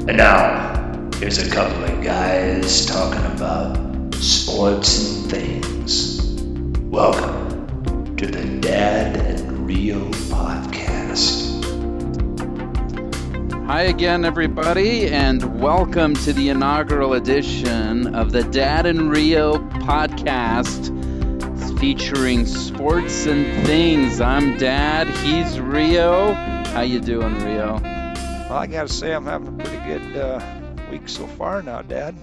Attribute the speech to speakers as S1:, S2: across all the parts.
S1: And now, here's a couple of guys talking about sports and things. Welcome to the Dad and Rio podcast.
S2: Hi again, everybody, and welcome to the inaugural edition of the Dad and Rio podcast featuring sports and things. I'm Dad, he's Rio. How you doing, Rio?
S3: Well, I gotta say, I'm having a pretty good week so far now, Dad.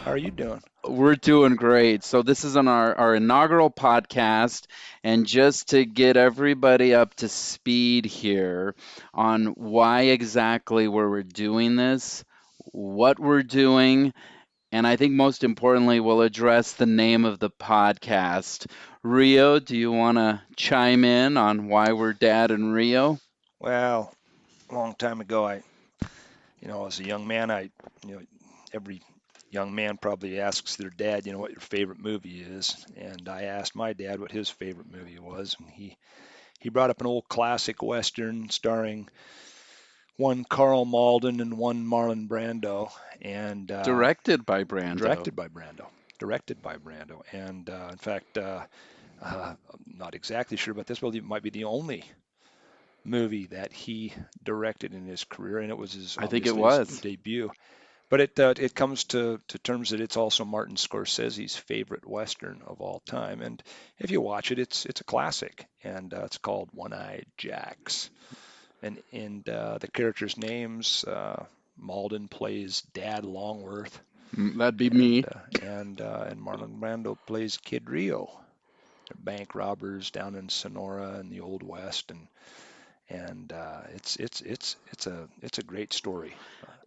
S3: How are you doing?
S2: We're doing great. So this is on our inaugural podcast, and just to get everybody up to speed here on why exactly we're doing this, what we're doing, and I think most importantly, we'll address the name of the podcast. Rio, do you want to chime in on why we're Dad and Rio?
S3: Well, a long time ago, as a young man, every young man probably asks their dad, what your favorite movie is. And I asked my dad what his favorite movie was, and he brought up an old classic Western starring one Carl Malden and one Marlon Brando, and
S2: Directed by Brando.
S3: directed by Brando. Directed by Brando. And in fact, I'm not exactly sure about this, but it might be the only movie that he directed in his career, and it was
S2: I think it
S3: obviously his
S2: was.
S3: debut. But it comes to terms that it's also Martin Scorsese's favorite Western of all time. And if you watch it, it's a classic, and it's called One-Eyed Jacks. And the characters' names, Malden plays Dad Longworth,
S2: That'd be
S3: and
S2: me.
S3: Marlon Brando plays Kid Rio. They're bank robbers down in Sonora in the Old West, and it's a great story.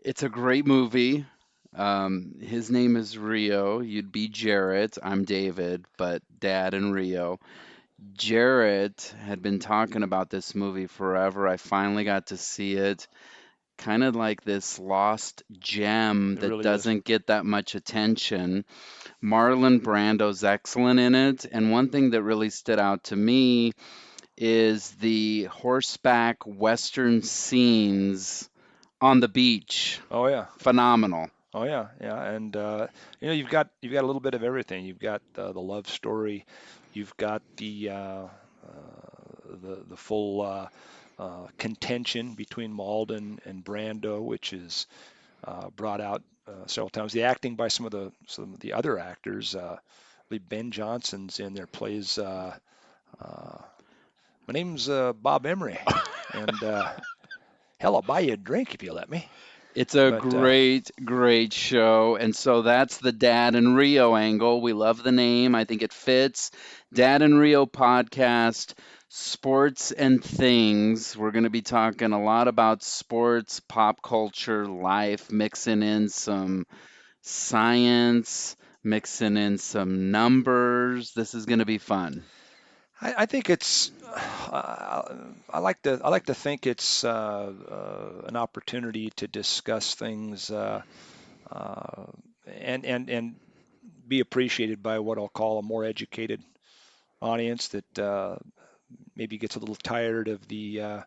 S2: It's a great movie. His name is Rio. You'd be Jarrett. I'm David, but Dad and Rio. Jarrett had been talking about this movie forever. I finally got to see it. Kind of like this lost gem
S3: It
S2: that
S3: really is.
S2: doesn't get that much attention. Marlon Brando's excellent in it. And one thing that really stood out to me is the horseback western scenes on the beach.
S3: Oh yeah,
S2: Phenomenal.
S3: oh yeah, yeah. And you've got a little bit of everything. You've got the love story. You've got the full contention between Malden and Brando, which is brought out several times. The acting by some of the other actors. I believe Ben Johnson's in there, plays. Uh, my name's Bob Emery, and hell, I'll buy you a drink if you let me.
S2: It's a
S3: But
S2: great, great show. And so that's the Dad and Rio angle. We love the name. I think it fits. Dad and Rio podcast, sports and things. We're going to be talking a lot about sports, pop culture, life, mixing in some science, mixing in some numbers. This is going to be fun.
S3: I think it's I like to think it's an opportunity to discuss things uh, and be appreciated by what I'll call a more educated audience that maybe gets a little tired of the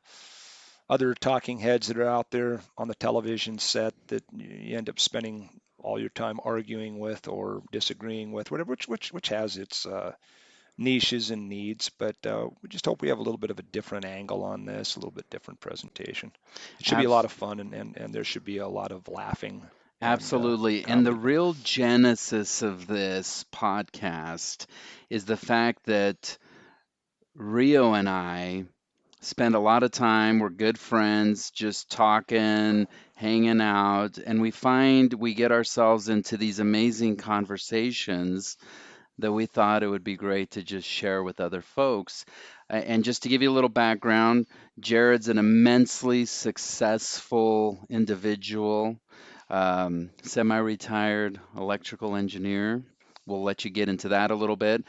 S3: other talking heads that are out there on the television set that you end up spending all your time arguing with or disagreeing with, whatever, which has its niches and needs, but we just hope we have a little bit of a different angle on this, a little bit different presentation. It should be a lot
S2: Abs-
S3: of fun, and there should be a lot of laughing and
S2: Absolutely. And the
S3: comedy.
S2: real genesis of this podcast is the fact that Rio and I spend a lot of time, we're good friends, just talking, hanging out, and we find we get ourselves into these amazing conversations that we thought it would be great to just share with other folks. And just to give you a little background, Jared's an immensely successful individual, semi retired electrical engineer. We'll let you get into that a little bit.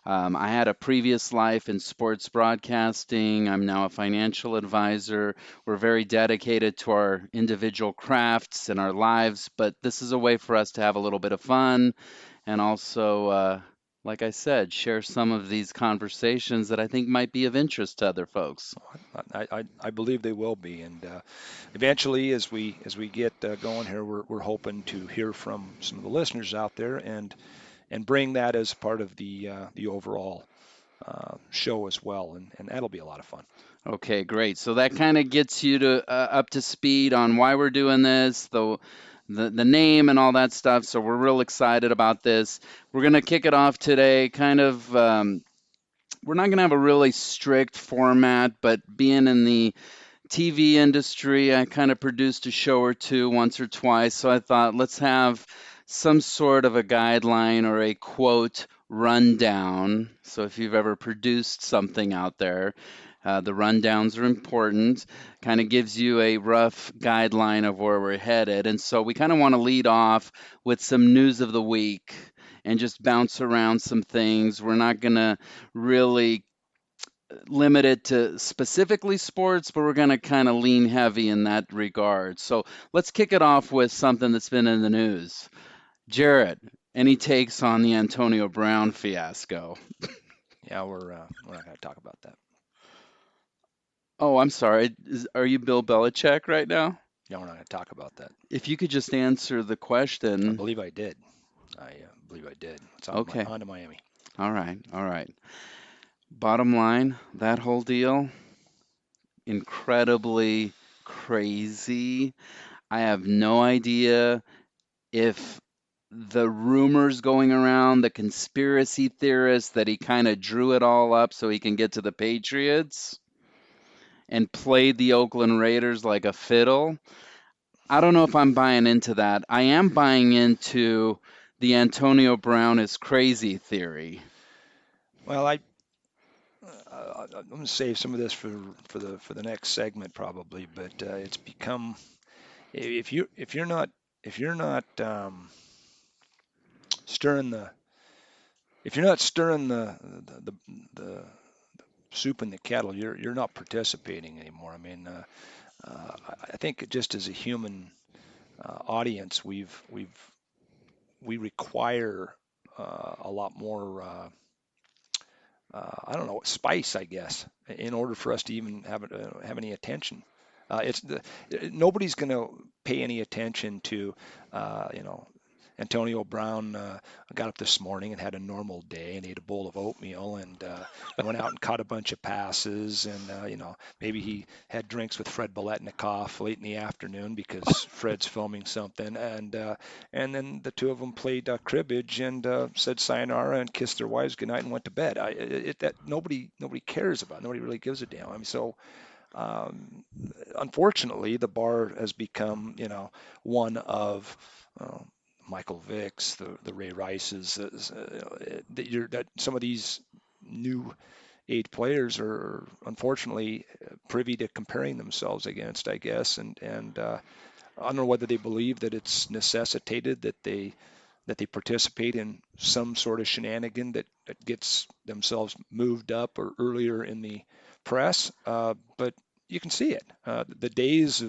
S2: I had a previous life in sports broadcasting. I'm now a financial advisor. We're very dedicated to our individual crafts and our lives, but this is a way for us to have a little bit of fun and also like I said, share some of these conversations that I think might be of interest to other folks.
S3: I believe they will be, and eventually, as we get going here, we're hoping to hear from some of the listeners out there and bring that as part of the overall show as well, and that'll be a lot of fun.
S2: Okay, great. So that kind of gets you to up to speed on why we're doing this, the name and all that stuff. So we're real excited about this. We're gonna kick it off today. Kind of, we're not gonna have a really strict format, but being in the TV industry, I kind of produced a show or two once or twice. So I thought let's have some sort of a guideline or a quote rundown. So if you've ever produced something out there, the rundowns are important, kind of gives you a rough guideline of where we're headed. And so we kind of want to lead off with some news of the week and just bounce around some things. We're not going to really limit it to specifically sports, but we're going to kind of lean heavy in that regard. So let's kick it off with something that's been in the news. Jarrett, any takes on the Antonio Brown fiasco?
S3: Yeah, we're not going to talk about that.
S2: Oh, I'm sorry. Are you Bill Belichick right now?
S3: Yeah, we're not going to talk about that.
S2: If you could just answer the
S3: I
S2: question.
S3: believe I did. I believe I did. It's
S2: Okay.
S3: on to Miami.
S2: All right. All right. Bottom line, that whole deal, incredibly crazy. I have no idea if the rumors going around, the conspiracy theorists that he kind of drew it all up so he can get to the Patriots and played the Oakland Raiders like a fiddle. I don't know if I'm buying into that. I am buying into the Antonio Brown is crazy theory.
S3: Well, I'm going to save some of this for the next segment probably, but it's become if you're not stirring the if you're not stirring the soup in the kettle, you're not participating anymore. I mean, I think just as a human audience, we require a lot more. I don't know, spice, I guess, in order for us to even have any attention. Nobody's going to pay any attention to, you know, Antonio Brown got up this morning and had a normal day and ate a bowl of oatmeal and went out and caught a bunch of passes and maybe he had drinks with Fred Biletnikoff late in the afternoon because Fred's filming something and then the two of them played cribbage and said sayonara and kissed their wives goodnight and went to bed. That nobody cares about. Nobody really gives a damn. I mean, so um, unfortunately, the bar has become, one of uh, Michael Vick's, the Ray Rice's, that some of these new age players are unfortunately privy to comparing themselves against, I guess, and I don't know whether they believe that it's necessitated that they participate in some sort of shenanigan that gets themselves moved up or earlier in the press. But you can see it. The days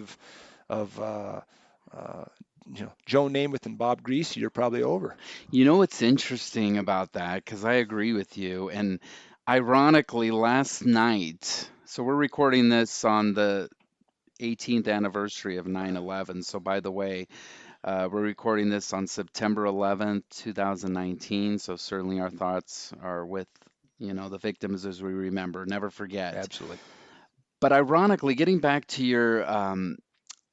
S3: of uh, Joe Namath and Bob Greasy are probably over.
S2: You know what's interesting about that? Because I agree with you. And ironically, last night, so we're recording this on the 18th anniversary of 9/11. So, by the way, we're recording this on September 11th, 2019. So, certainly our thoughts are with, the victims as we remember. Never forget.
S3: Absolutely.
S2: But ironically, getting back to your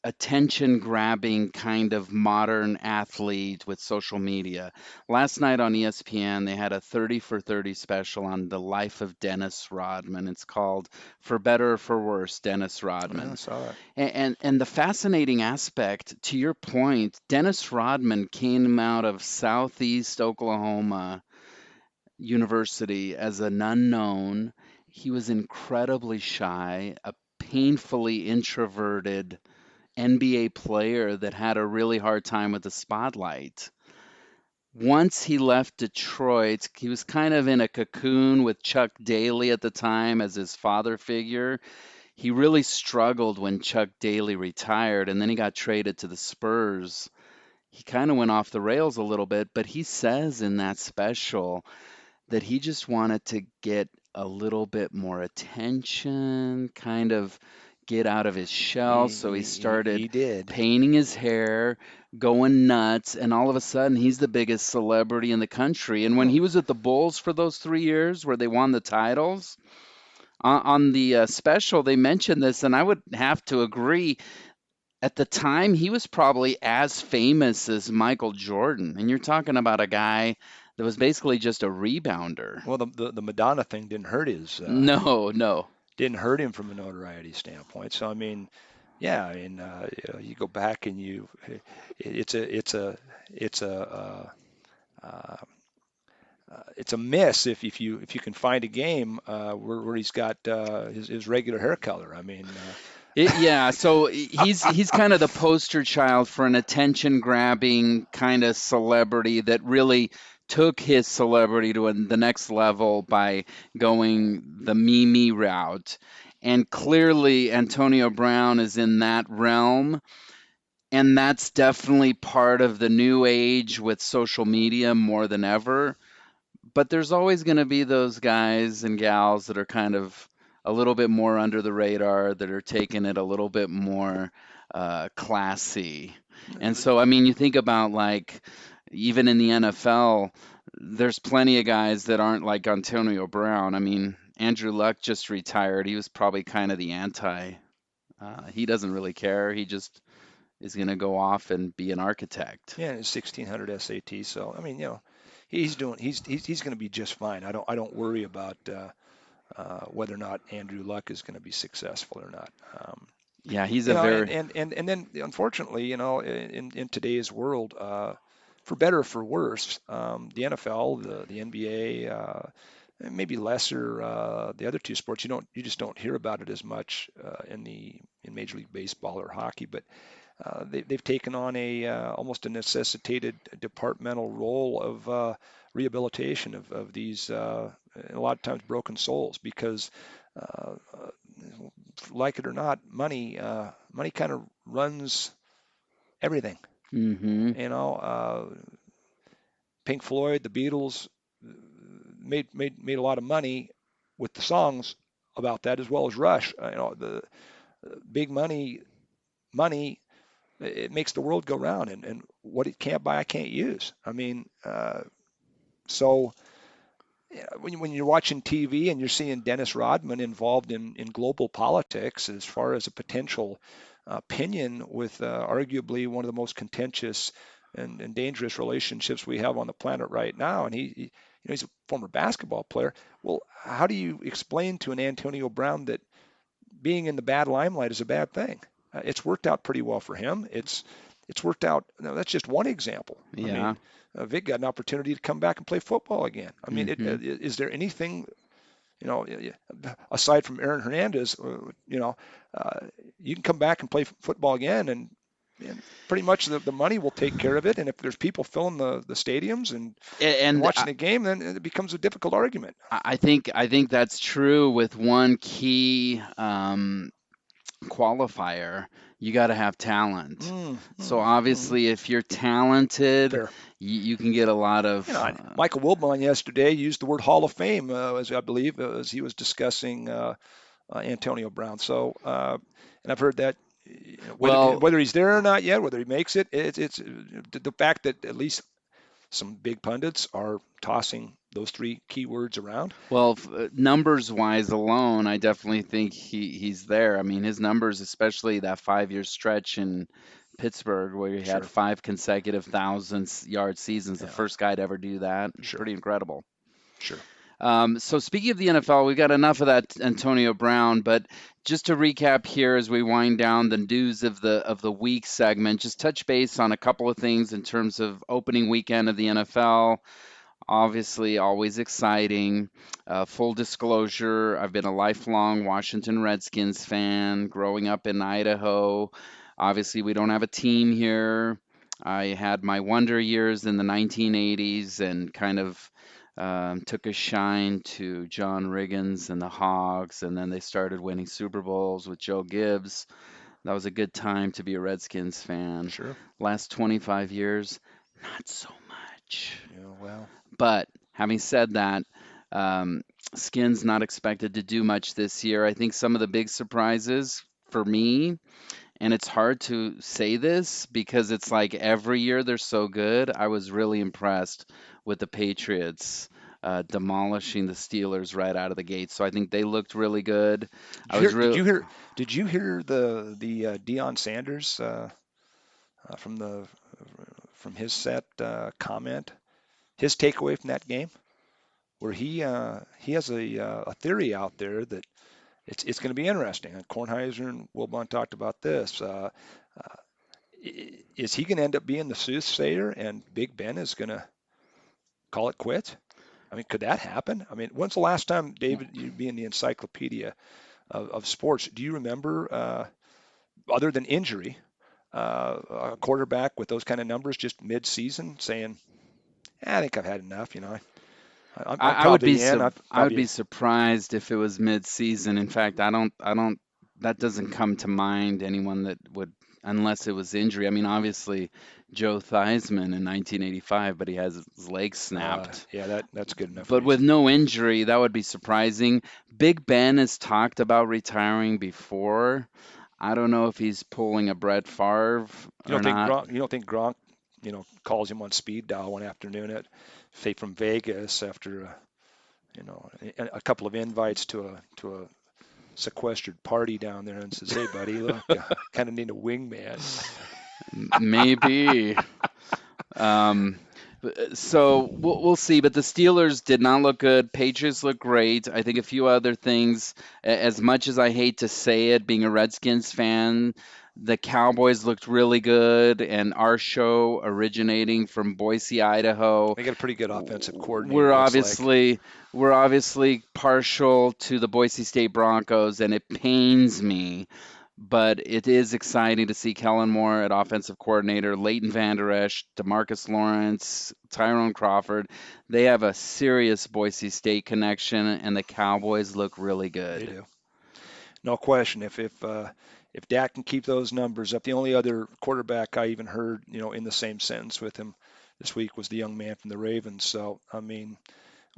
S2: attention grabbing kind of modern athlete with social media. Last night on ESPN, they had a 30 for 30 special on the life of Dennis Rodman. It's called For Better or For Worse, Dennis
S3: Yeah, I
S2: Rodman.
S3: saw that.
S2: And the fascinating aspect, to your point, Dennis Rodman came out of Southeast Oklahoma University as an unknown. He was incredibly shy, a painfully introverted NBA player that had a really hard time with the spotlight. Once he left Detroit, he was kind of in a cocoon with Chuck Daly at the time as his father figure. He really struggled when Chuck Daly retired, and then he got traded to the Spurs. He kind of went off the rails a little bit, but he says in that special that he just wanted to get a little bit more attention, kind of get out of his shell. So he
S3: He
S2: started
S3: did.
S2: painting his hair, going nuts, and all of a sudden he's the biggest celebrity in the country. And when
S3: Hmm.
S2: he was at the Bulls for those 3 years where they won the titles, on the special, they mentioned this, and I would have to agree. At the time, he was probably as famous as Michael Jordan. And you're talking about a guy that was basically just a rebounder.
S3: Well, the Madonna thing
S2: No, no.
S3: didn't hurt him from a notoriety standpoint. So I mean, yeah, I mean, you go back and it's a uh, it's a miss if you can find a game where he's got his regular hair color. I mean,
S2: Yeah, so he's kind of the poster child for an attention grabbing kind of celebrity that really took his celebrity to the next level by going the Mimi route. And clearly Antonio Brown is in that realm, and that's definitely part of the new age with social media more than ever. But there's always going to be those guys and gals that are kind of a little bit more under the radar, that are taking it a little bit more classy. And so, I mean, you think about like even in the NFL, there's plenty of guys that aren't like Antonio Brown. I mean, Andrew Luck just retired. He was probably kind of the anti. He doesn't really care. He just is going to go off and be an architect.
S3: yeah, his 1600 SAT. So I mean, he's going to be just fine. I don't worry about whether or not Andrew Luck is going to be successful or not.
S2: Yeah, he's a very.
S3: And then unfortunately, in today's world, for better or for worse, the NFL, the NBA, and maybe lesser the other two sports, you just don't hear about it as much in Major League Baseball or hockey, but they've taken on a almost a necessitated departmental role of rehabilitation of these a lot of times broken souls because uh, uh, like it or not, money kind of runs everything.
S2: Hmm.
S3: Pink Floyd, the Beatles made a lot of money with the songs about that, as well as Rush. The big money it makes the world go round, and what it can't buy, I can't use. I mean, so when you're watching TV and you're seeing Dennis Rodman involved in global politics as far as a potential opinion with arguably one of the most contentious and dangerous relationships we have on the planet right now, and he's a former basketball player. Well, how do you explain to an Antonio Brown that being in the bad limelight is a bad thing? It's worked out pretty well for him. It's worked out. That's just one example. I
S2: Yeah.
S3: mean, Vic got an opportunity to come back and play football again. I mean,
S2: Hmm.
S3: is there anything, aside from Aaron Hernandez, uh, you can come back and play football again, and pretty much the money will take care of it. And if there's people filling the stadiums and
S2: And
S3: watching the game, then it becomes a difficult argument.
S2: I think that's true with one key qualifier. You got to have talent.
S3: Mm,
S2: So
S3: mm, mm.
S2: obviously, if you're talented,
S3: Fair.
S2: you can get a lot of.
S3: And Michael Wilbon yesterday used the word Hall of Fame, as I believe, as he was discussing Antonio Brown. So, and I've heard that
S2: Well,
S3: whether he's there or not yet, whether he makes it, it's the fact that at least some big pundits are tossing those three keywords around.
S2: Well, numbers wise alone, I definitely think he's there. I mean, his numbers, especially that 5 year stretch in Pittsburgh where he had
S3: Sure.
S2: five consecutive 1,000 yard seasons, the
S3: Yeah.
S2: first guy to ever do that.
S3: Sure.
S2: Pretty incredible.
S3: Sure.
S2: So speaking of the NFL, we got enough of that Antonio Brown, but just to recap here as we wind down the news of the week segment, just touch base on a couple of things in terms of opening weekend of the NFL. Obviously, always exciting. Full disclosure, I've been a lifelong Washington Redskins fan growing up in Idaho. Obviously, we don't have a team here. I had my wonder years in the 1980s and kind of took a shine to John Riggins and the Hogs, and then they started winning Super Bowls with Joe Gibbs. That was a good time to be a Redskins fan.
S3: Sure.
S2: Last 25 years, not so much.
S3: Yeah. Well.
S2: But having said that, Um, Skin's not expected to do much this year. I think some of the big surprises for me, and it's hard to say this because it's like every year they're so good. I was really impressed with the Patriots demolishing the Steelers right out of the gate. So I think they looked really good.
S3: Did
S2: I
S3: you
S2: was
S3: hear? Did
S2: real.
S3: you hear? Did you hear the Deion Sanders from the from his set comment? His takeaway from that game, where he has a theory out there that it's going to be interesting. And Kornheiser and Wilbon talked about this. Uh, is he going to end up being the soothsayer, and Big Ben is going to call it quits? I mean, could that happen? I mean, when's the last time, David, you being the encyclopedia of sports, do you remember, other than injury, a quarterback with those kind of numbers just mid-season saying, I think I've had enough. I'm
S2: I would be
S3: probably in. I've
S2: I would
S3: probably
S2: be surprised if it was mid-season. In fact, I don't that doesn't come to mind anyone that would unless it was injury. I mean, obviously Joe Theismann in 1985, but he has his leg snapped.
S3: yeah, that's good enough
S2: But with
S3: reason.
S2: no injury, that would be surprising. Big Ben has talked about retiring before. I don't know if he's pulling a Brett Favre or not.
S3: You don't think Gronk, calls him on speed dial one afternoon at, say, from Vegas after a couple of invites to a sequestered party down there and says, "Hey, buddy, look, kind of need a wingman."
S2: Maybe. Um, so we'll see. But the Steelers did not look good. Patriots look great. I think a few other things. As much as I hate to say it, being a Redskins fan, the Cowboys looked really good. And our show, originating from Boise, Idaho,
S3: They got a pretty good offensive coordinator,
S2: we're
S3: it looks like.
S2: obviously partial to the Boise State Broncos, and it pains me, but it is exciting to see Kellen Moore at offensive coordinator, Leighton Vander Esch, Demarcus Lawrence, Tyrone Crawford. They have a serious Boise State connection, and the Cowboys look really
S3: They
S2: good.
S3: do. No question. If Dak can keep those numbers up, the only other quarterback I even heard, in the same sentence with him this week was the young man from the Ravens. So, I mean,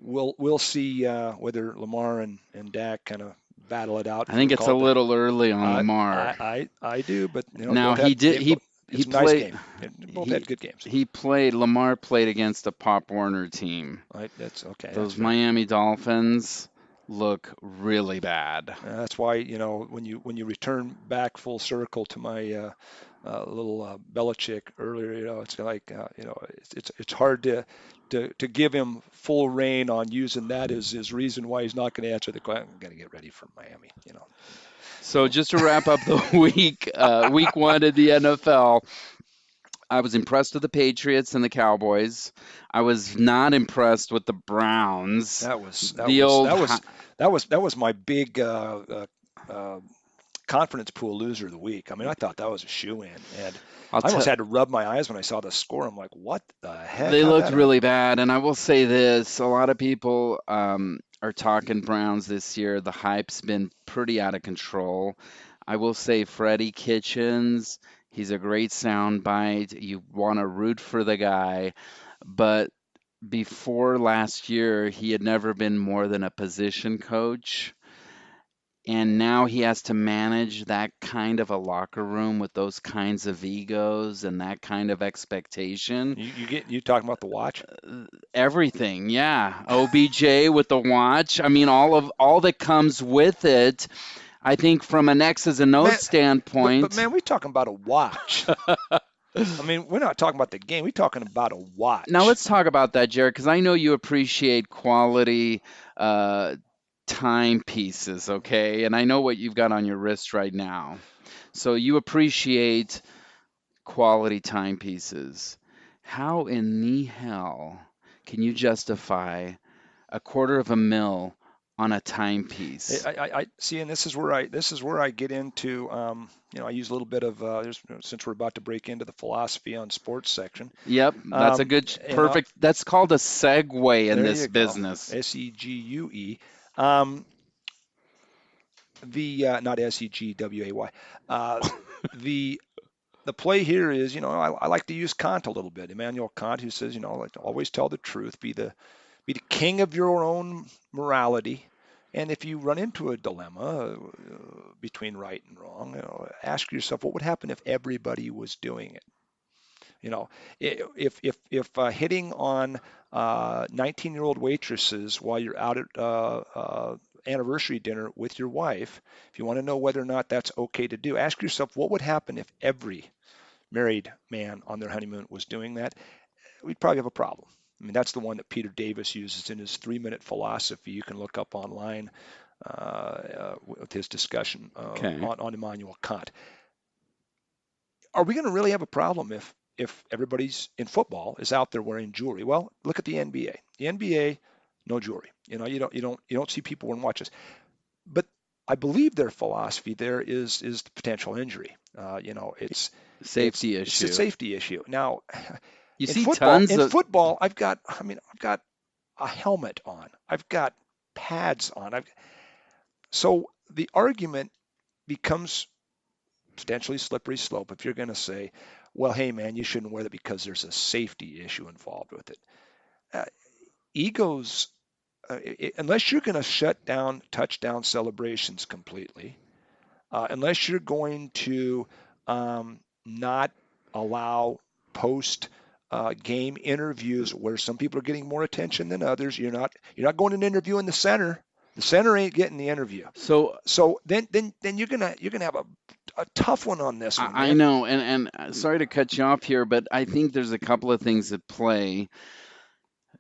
S3: we'll see whether Lamar and Dak kind of battle it out,
S2: I
S3: if you
S2: think
S3: want to
S2: it's
S3: call
S2: a
S3: it that.
S2: little early on Lamar.
S3: I do, but
S2: Now he did he
S3: it's a nice
S2: played
S3: game. They both
S2: he
S3: had good games.
S2: he played Lamar played against a Pop Warner team.
S3: Right? That's okay. That's
S2: Those
S3: fair.
S2: Miami Dolphins look really bad.
S3: That's why, when you return back full circle to my little Belichick earlier, it's like it's hard to give him full reign on using that as his reason why he's not going to answer the question. I'm going to get ready for Miami.
S2: So just to wrap up the week one of the NFL, I was impressed with the Patriots and the Cowboys. I was not impressed with the Browns.
S3: That was that
S2: The
S3: was
S2: old,
S3: that was that was my big confidence pool loser of the week. I mean, I thought that was a shoe in, and
S2: I'll
S3: I almost
S2: tell.
S3: had to rub my eyes when I saw the score. I'm like, what the heck?
S2: They
S3: How'd
S2: looked
S3: that happen?
S2: really bad, and I will say this: a lot of people are talking Browns this year. The hype's been pretty out of control. I will say Freddie Kitchens, he's a great soundbite. You want to root for the guy, but before last year, he had never been more than a position coach. And now he has to manage that kind of a locker room with those kinds of egos and that kind of expectation.
S3: You talking about the watch?
S2: Everything, yeah. OBJ with the watch. I mean, all that comes with it. I think from an X's and
S3: Man,
S2: O's
S3: but
S2: standpoint.
S3: man, we talking about a watch. I mean, we're not talking about the game. We're talking about a
S2: Now
S3: watch.
S2: let's talk about that, Jared, because I know you appreciate quality uh, timepieces, okay? And I know what you've got on your wrist right now. So you appreciate quality timepieces. How in the hell can you justify a quarter of a mil on a timepiece?
S3: I see, and this is where I get into. I use a little bit of since we're about to break into the philosophy on sports section.
S2: Yep, that's a good,
S3: And
S2: perfect. That's called a segue in
S3: there
S2: this
S3: you go,
S2: business.
S3: SEGUE. Um, the Not SEGWAY. Uh, the the play here is, I like to use Kant a little bit. Immanuel Kant, who says, like to always tell the truth, be the king of your own morality. And if you run into a dilemma between right and wrong, ask yourself, what would happen if everybody was doing it? You know, if hitting on 19-year-old waitresses while you're out at anniversary dinner with your wife, if you want to know whether or not that's okay to do, ask yourself, what would happen if every married man on their honeymoon was doing that? We'd probably have a problem. I mean, that's the one that Peter Davis uses in his 3-minute philosophy. You can look up online with his discussion
S2: Okay.
S3: on Immanuel Kant. Are we going to really have a problem if everybody's in football is out there wearing jewelry? Well, look at the NBA. The NBA, no jewelry. You don't see people wearing watches. But I believe their philosophy there is the potential injury. It's
S2: Safety
S3: it's a
S2: issue.
S3: safety issue. Now,
S2: You
S3: in
S2: see
S3: football,
S2: tons
S3: in
S2: of.
S3: football, I've got a helmet on. I've got pads on. So the argument becomes potentially slippery slope if you're going to say, well, hey, man, you shouldn't wear that because there's a safety issue involved with it. Uh, egos, unless you're going to shut down touchdown celebrations completely, unless you're going to not allow post game interviews where some people are getting more attention than others, you're not going to an interview in the center. The center ain't getting the interview.
S2: So
S3: So then you're gonna have a tough one on this one,
S2: I
S3: man.
S2: know, and sorry to cut you off here, but I think there's a couple of things at play.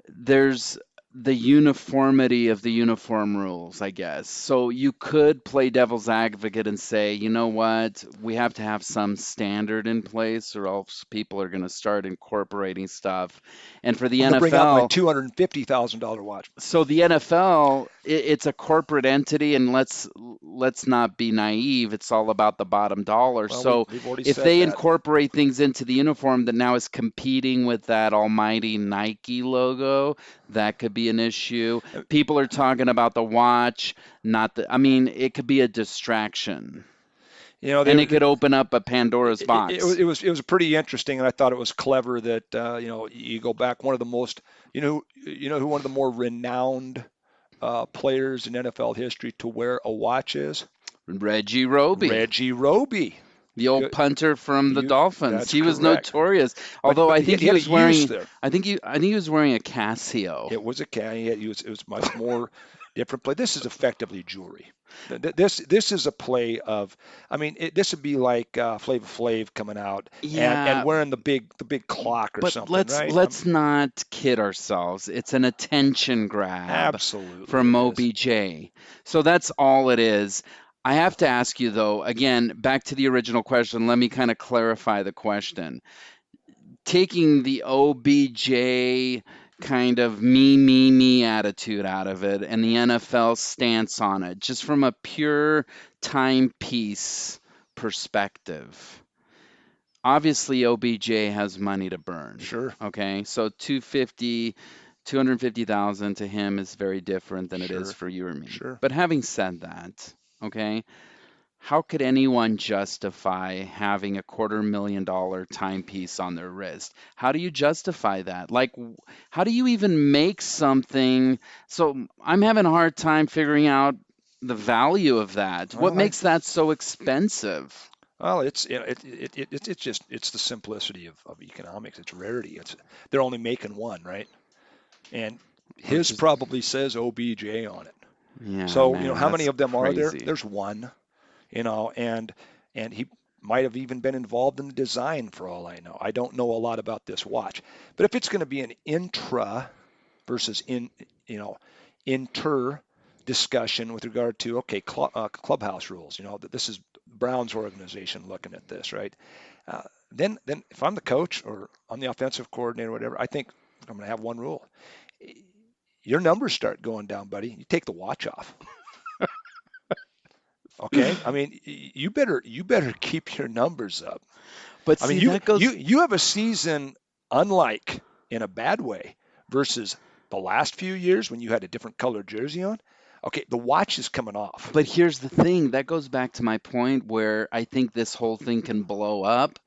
S2: There's the uniformity of the uniform rules, I guess. So you could play devil's advocate and say, you know what, we have to have some standard in place, or else people are going to start incorporating stuff. And for the
S3: I'm gonna bring out my
S2: NFL,
S3: $250,000 watch.
S2: so the NFL, it's a corporate entity, and let's not be naive. It's all about the bottom dollar.
S3: Well, we've
S2: So
S3: we've already
S2: if
S3: said
S2: they
S3: that.
S2: incorporate things into the uniform that now is competing with that almighty Nike logo, that could be an issue.
S3: Uh,
S2: People are talking about the watch, not the. I mean, it could be a distraction,
S3: You know,
S2: and
S3: there,
S2: it could open up a
S3: it,
S2: Pandora's
S3: it,
S2: box.
S3: it was pretty interesting, and I thought it was clever that you go back one of the most who one of the more renowned players in NFL history to wear a watch is
S2: Reggie Roby.
S3: Reggie Roby.
S2: The old
S3: Good,
S2: punter from the Dolphins.
S3: that's
S2: He was
S3: correct.
S2: notorious.
S3: But
S2: Although
S3: but
S2: I
S3: he,
S2: think
S3: he
S2: he
S3: had a
S2: was
S3: use
S2: wearing
S3: there.
S2: I think he was wearing a Casio.
S3: It was a can. It was much more different play. This is effectively jewelry. This is a play of. I mean, this would be like Flavor Flav coming out and
S2: Yeah,
S3: wearing the big clock or
S2: but
S3: something,
S2: let's
S3: right?
S2: let's not kid ourselves. It's an attention grab
S3: Absolutely,
S2: from
S3: it is.
S2: OBJ. So that's all it is. I have to ask you though, again, back to the original question, let me kind of clarify the question. Taking the OBJ kind of me attitude out of it and the NFL stance on it, just from a pure timepiece perspective. Obviously, OBJ has money to burn.
S3: Sure,
S2: Okay, so 250,000 to him is very different than it is
S3: sure,
S2: for you or me.
S3: sure.
S2: But having said that, okay, how could anyone justify having a $250,000 timepiece on their wrist? How do you justify that? Like, how do you even make something? So I'm having a hard time figuring out the value of that. What
S3: Well, I
S2: makes that so expensive?
S3: well, it's the simplicity of economics. It's rarity. They're only making one, right? And
S2: Which
S3: his
S2: is,
S3: probably says OBJ on it.
S2: yeah,
S3: So,
S2: man,
S3: how many
S2: that's
S3: of them are there?
S2: crazy.
S3: There's one, and he might have even been involved in the design for all I know. I don't know a lot about this watch. But if it's going to be an intra versus you know, inter discussion with regard to okay, clubhouse rules, that this is Brown's organization looking at this, right? Then if I'm the coach or I'm the offensive coordinator or whatever, I think I'm going to have one rule. Your numbers start going down, buddy. You take the watch off. Okay, I mean, you better keep your numbers up.
S2: But
S3: I mean,
S2: see,
S3: you
S2: that
S3: you
S2: goes.
S3: you have a season unlike in a bad way versus the last few years when you had a different colored jersey on. Okay, the watch is coming off.
S2: But here's the thing that goes back to my point where I think this whole thing can blow up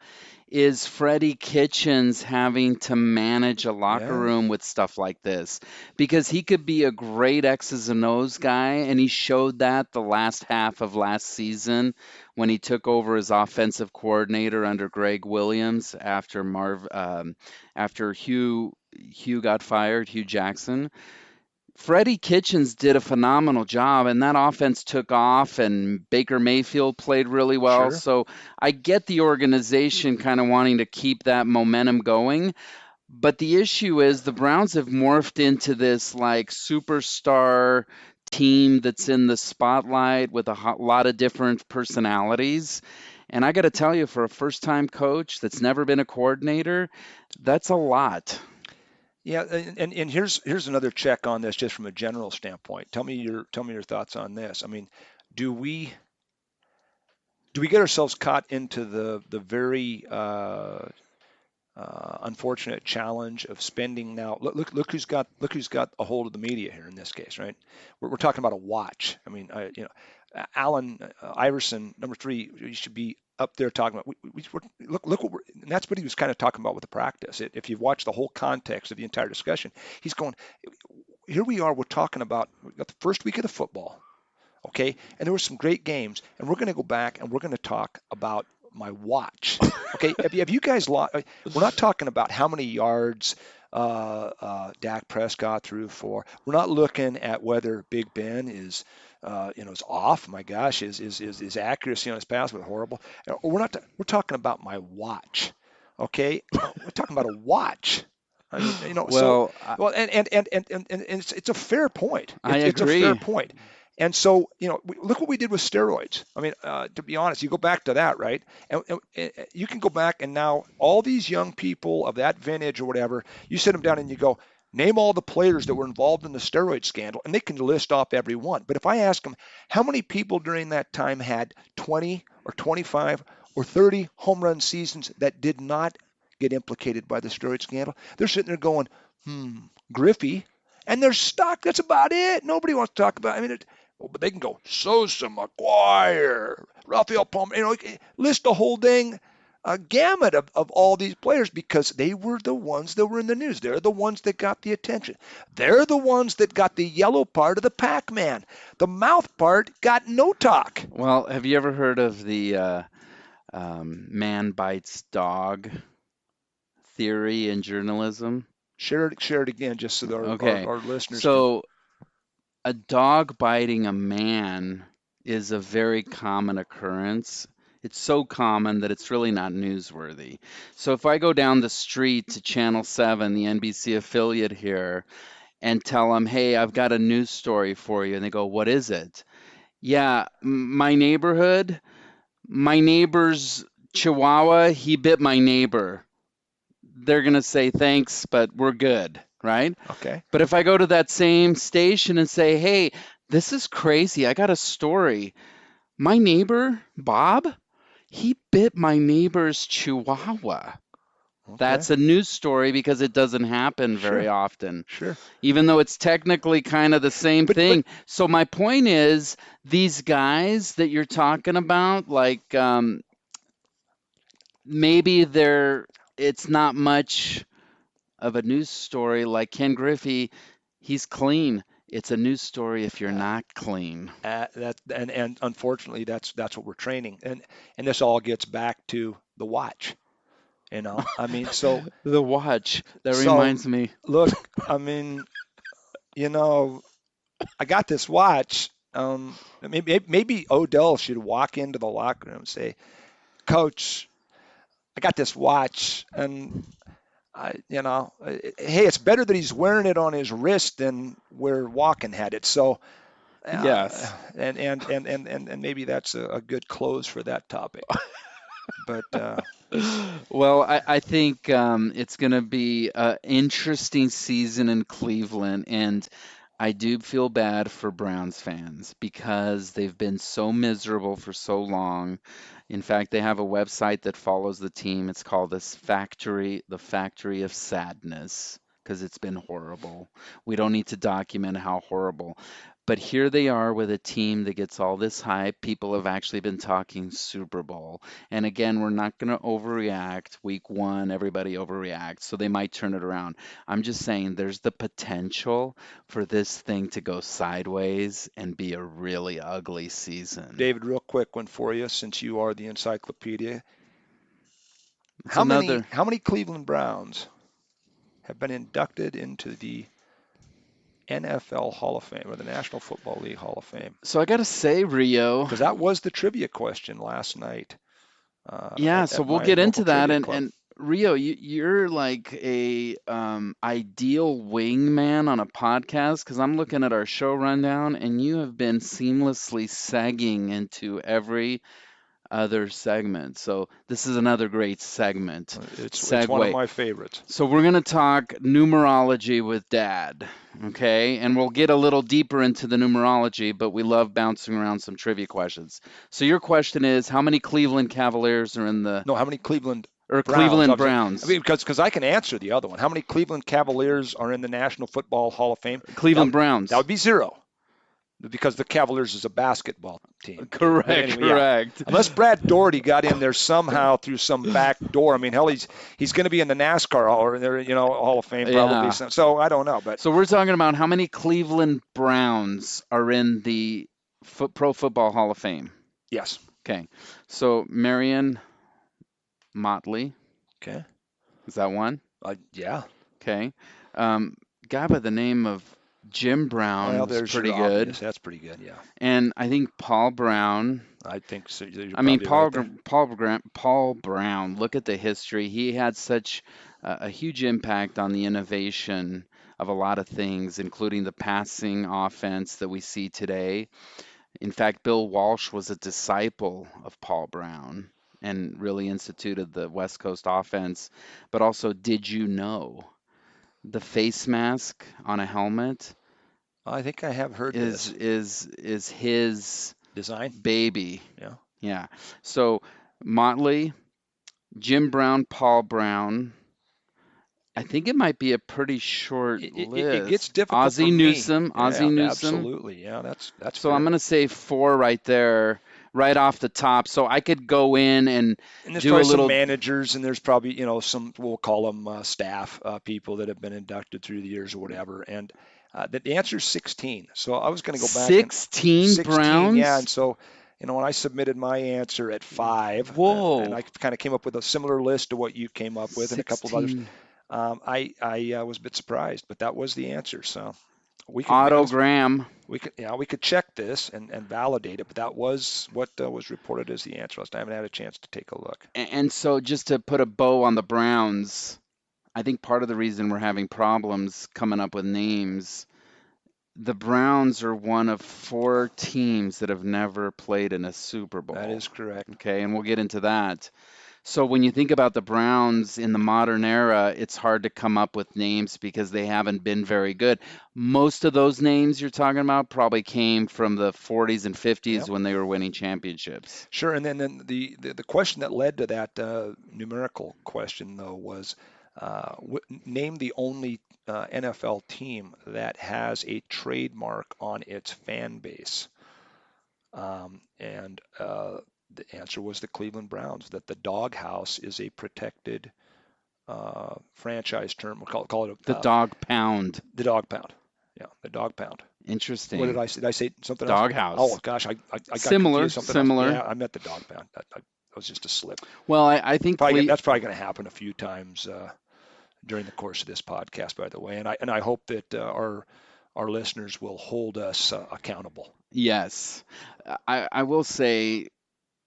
S2: is Freddie Kitchens having to manage a locker
S3: Yeah,
S2: room with stuff like this, because he could be a great X's and O's guy, and he showed that the last half of last season when he took over as offensive coordinator under Greg Williams after after Hugh got fired, Hugh Jackson. Freddie Kitchens did a phenomenal job, and that offense took off, and Baker Mayfield played really well.
S3: sure.
S2: So I get the organization kind of wanting to keep that momentum going. But the issue is the Browns have morphed into this like superstar team that's in the spotlight with a lot of different personalities. And I got to tell you, for a first time coach that's never been a coordinator, that's a lot.
S3: Yeah, and here's another check on this, just from a general standpoint. Tell me your thoughts on this. I mean, do we do we get ourselves caught into the very unfortunate challenge of spending now? Look who's got a hold of the media here in this case, right? We're talking about a watch. I mean, Allen Iverson, number three, you should be up there talking about. Look what and that's what he was kind of talking about with the practice. If you watch the whole context of the entire discussion, he's going. Here we are. We're talking about we got the first week of the football. Okay, and there were some great games, and we're going to go back and we're going to talk about my watch. Okay, have you guys we're not talking about how many yards Dak Prescott threw for. We're not looking at whether Big Ben is off. My gosh, his accuracy on his pass was horrible. We're not. We're talking about my watch. Okay, we're talking about a watch. I mean, so
S2: Well,
S3: well, and it's a fair point.
S2: I
S3: It's a fair
S2: agree.
S3: point. And so, look what we did with steroids. I mean, to be honest, you go back to that, right? And you can go back and now all these young people of that vintage or whatever, you sit them down and you go, name all the players that were involved in the steroid scandal, and they can list off every one. But if I ask them, how many people during that time had 20 or 25 or 30 home run seasons that did not get implicated by the steroid scandal? They're sitting there going, Griffey, and they're stuck. That's about it. Nobody wants to talk about. I mean, but they can go Sosa, McGuire, Rafael Palmer. List the whole dang gamut of all these players because they were the ones that were in the news. They're the ones that got the attention. They're the ones that got the yellow part of the Pac-Man. The mouth part got no talk.
S2: Well, have you ever heard of the man bites dog theory in journalism?
S3: Share it again, just so that
S2: Okay,
S3: our listeners can.
S2: so a dog biting a man is a very common occurrence. It's so common that it's really not newsworthy. So if I go down the street to Channel 7, the NBC affiliate here, and tell them, hey, I've got a news story for you, and they go, what is it? Yeah, my neighbor's chihuahua, he bit my neighbor. They're going to say thanks, but we're good, right?
S3: Okay.
S2: But if I go to that same station and say, hey, this is crazy, I got a story. My neighbor, Bob, he bit my neighbor's chihuahua.
S3: Okay.
S2: That's a news story because it doesn't happen very
S3: Sure.
S2: often,
S3: Sure.
S2: even though it's technically kind of the same
S3: But
S2: thing. So my point is, these guys that you're talking about, like maybe it's not much of a news story. Like Ken Griffey, he's clean. It's a news story if you're not clean.
S3: that and unfortunately that's what we're training, and this all gets back to the watch. I mean,
S2: The watch. That
S3: so
S2: reminds me.
S3: look, I mean, you know, I got this watch. Maybe Odell should walk into the locker room and say, Coach, I got this watch, and hey, it's better that he's wearing it on his wrist than where Walken had it. So,
S2: Yes.
S3: and maybe that's a good close for that topic. But
S2: Well, I think it's going to be an interesting season in Cleveland, and I do feel bad for Browns fans because they've been so miserable for so long. In fact, they have a website that follows the team. It's called the Factory of Sadness. because it's been horrible. We don't need to document how horrible. But here they are with a team that gets all this hype. People have actually been talking Super Bowl. And again, we're not going to overreact. Week one, everybody overreacts. So they might turn it around. I'm just saying there's the potential for this thing to go sideways and be a really ugly season.
S3: David, real quick one for you, since you are the encyclopedia.
S2: It's another.
S3: How many Cleveland Browns have been inducted into the NFL Hall of Fame or the National Football League Hall of Fame?
S2: So I got to say, Rio.
S3: Because that was the trivia question last night
S2: Yeah, so
S3: at
S2: we'll
S3: my
S2: get
S3: local
S2: into that.
S3: trivia
S2: And
S3: club.
S2: Rio, you're like a ideal wingman on a podcast because I'm looking at our show rundown, and you have been seamlessly sagging into every other segment. So this is another great segment.
S3: It's one of
S2: Segue.
S3: my favorites.
S2: So we're going to talk numerology with Dad, okay? And we'll get a little deeper into the numerology, but we love bouncing around some trivia questions. So your question is, how many Cleveland Cavaliers are in the
S3: No, how many Cleveland
S2: or
S3: Browns?
S2: Cleveland
S3: I mean,
S2: Browns?
S3: because I can answer the other one. How many Cleveland Cavaliers are in the National Football Hall of Fame?
S2: Cleveland
S3: That
S2: Browns.
S3: would be zero, because the Cavaliers is a basketball team. But
S2: Correct,
S3: anyway, yeah.
S2: correct.
S3: Unless Brad Doherty got in there somehow through some back door. I mean, hell, he's going to be in the NASCAR Hall of Fame probably.
S2: Yeah.
S3: So I don't know, but
S2: So we're talking about how many Cleveland Browns are in the Pro Football Hall of Fame.
S3: yes.
S2: Okay. So Marion Motley,
S3: Okay.
S2: is that one?
S3: Yeah.
S2: Okay. Guy by the name of Jim Brown
S3: Well,
S2: was
S3: there's
S2: pretty
S3: your
S2: good.
S3: obvious. That's pretty good. Yeah.
S2: And I think Paul Brown.
S3: I think so. You're
S2: I mean,
S3: probably right there.
S2: Paul Brown. Look at the history. He had such a huge impact on the innovation of a lot of things, including the passing offense that we see today. In fact, Bill Walsh was a disciple of Paul Brown and really instituted the West Coast offense. But also, did you know the face mask on a helmet
S3: I think I have heard
S2: is
S3: this
S2: is his
S3: design.
S2: baby?
S3: Yeah.
S2: Yeah. So Motley, Jim Brown, Paul Brown. I think it might be a pretty short
S3: It gets
S2: list.
S3: difficult for
S2: Ozzie
S3: me.
S2: Newsome,
S3: Yeah,
S2: Ozzie Newsome.
S3: absolutely. Yeah, that's
S2: So I'm
S3: fair.
S2: gonna say four right there, right off the top. So I could go in and
S3: And there's
S2: do a
S3: probably some
S2: little.
S3: managers, and there's probably some, we'll call them staff people that have been inducted through the years or whatever. And the answer is 16. So I was going to go back and
S2: 16
S3: 16, yeah. And
S2: Browns?
S3: so when I submitted my answer at 5, and
S2: Whoa.
S3: I kind of came up with a similar list to what you came up with, and a couple of others.
S2: 16.
S3: I was a bit surprised, but that was the answer. So we could
S2: Otto Graham.
S3: we could check this and validate it, but that was what was reported as the answer. I haven't had a chance to take a look.
S2: And so just to put a bow on the Browns, I think part of the reason we're having problems coming up with names, the Browns are one of 4 teams that have never played in a Super Bowl.
S3: That is correct.
S2: Okay, and we'll get into that. So when you think about the Browns in the modern era, it's hard to come up with names because they haven't been very good. Most of those names you're talking about probably came from the 40s and 50s
S3: Yep.
S2: when they were winning championships.
S3: Sure. And then the question that led to that numerical question though was name the only NFL team that has a trademark on its fan base. And the answer was the Cleveland Browns, that the doghouse is a protected franchise term. We'll call it
S2: The dog pound.
S3: the dog pound. Yeah, the dog pound.
S2: Interesting.
S3: What did I say? Did I say something else?
S2: Doghouse.
S3: Oh gosh, I got
S2: Similar,
S3: confused. Something
S2: similar.
S3: else. Yeah, I meant the dog pound. That was just a slip.
S2: Well, I think
S3: That's probably going to happen a few times during the course of this podcast, by the way. And I hope that our listeners will hold us accountable.
S2: yes. I will say,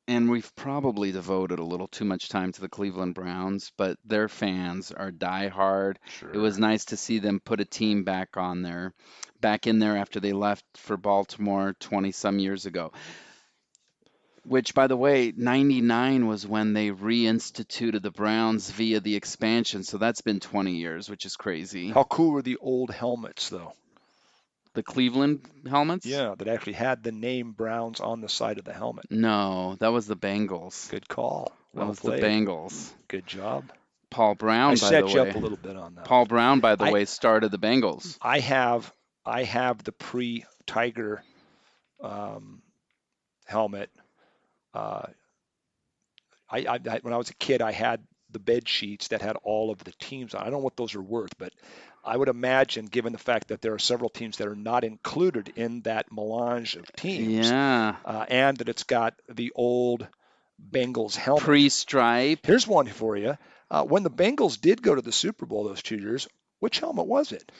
S2: and we've probably devoted a little too much time to the Cleveland Browns, but their fans are diehard.
S3: Sure.
S2: It was nice to see them put a team back in there after they left for Baltimore 20 some years ago. Which, by the way, 99 was when they reinstituted the Browns via the expansion. So that's been 20 years, which is crazy.
S3: How cool were the old helmets, though?
S2: The Cleveland helmets?
S3: Yeah, that actually had the name Browns on the side of the helmet.
S2: No, that was the Bengals.
S3: Good call. Well
S2: That was
S3: played.
S2: the Bengals.
S3: Good job.
S2: Paul
S3: I
S2: Brown, by the
S3: set you up
S2: way.
S3: a little bit on that
S2: Paul
S3: one.
S2: Brown, by the
S3: I
S2: way, started the Bengals.
S3: I have I have the pre-Tiger um, helmet. Uh, when I was a kid, I had the bed sheets that had all of the teams on. I don't know what those are worth, but I would imagine, given the fact that there are several teams that are not included in that melange of teams,
S2: Yeah.
S3: and that it's got the old Bengals helmet.
S2: Pre-stripe.
S3: Here's one for you. When the Bengals did go to the Super Bowl those 2 years, which helmet was it?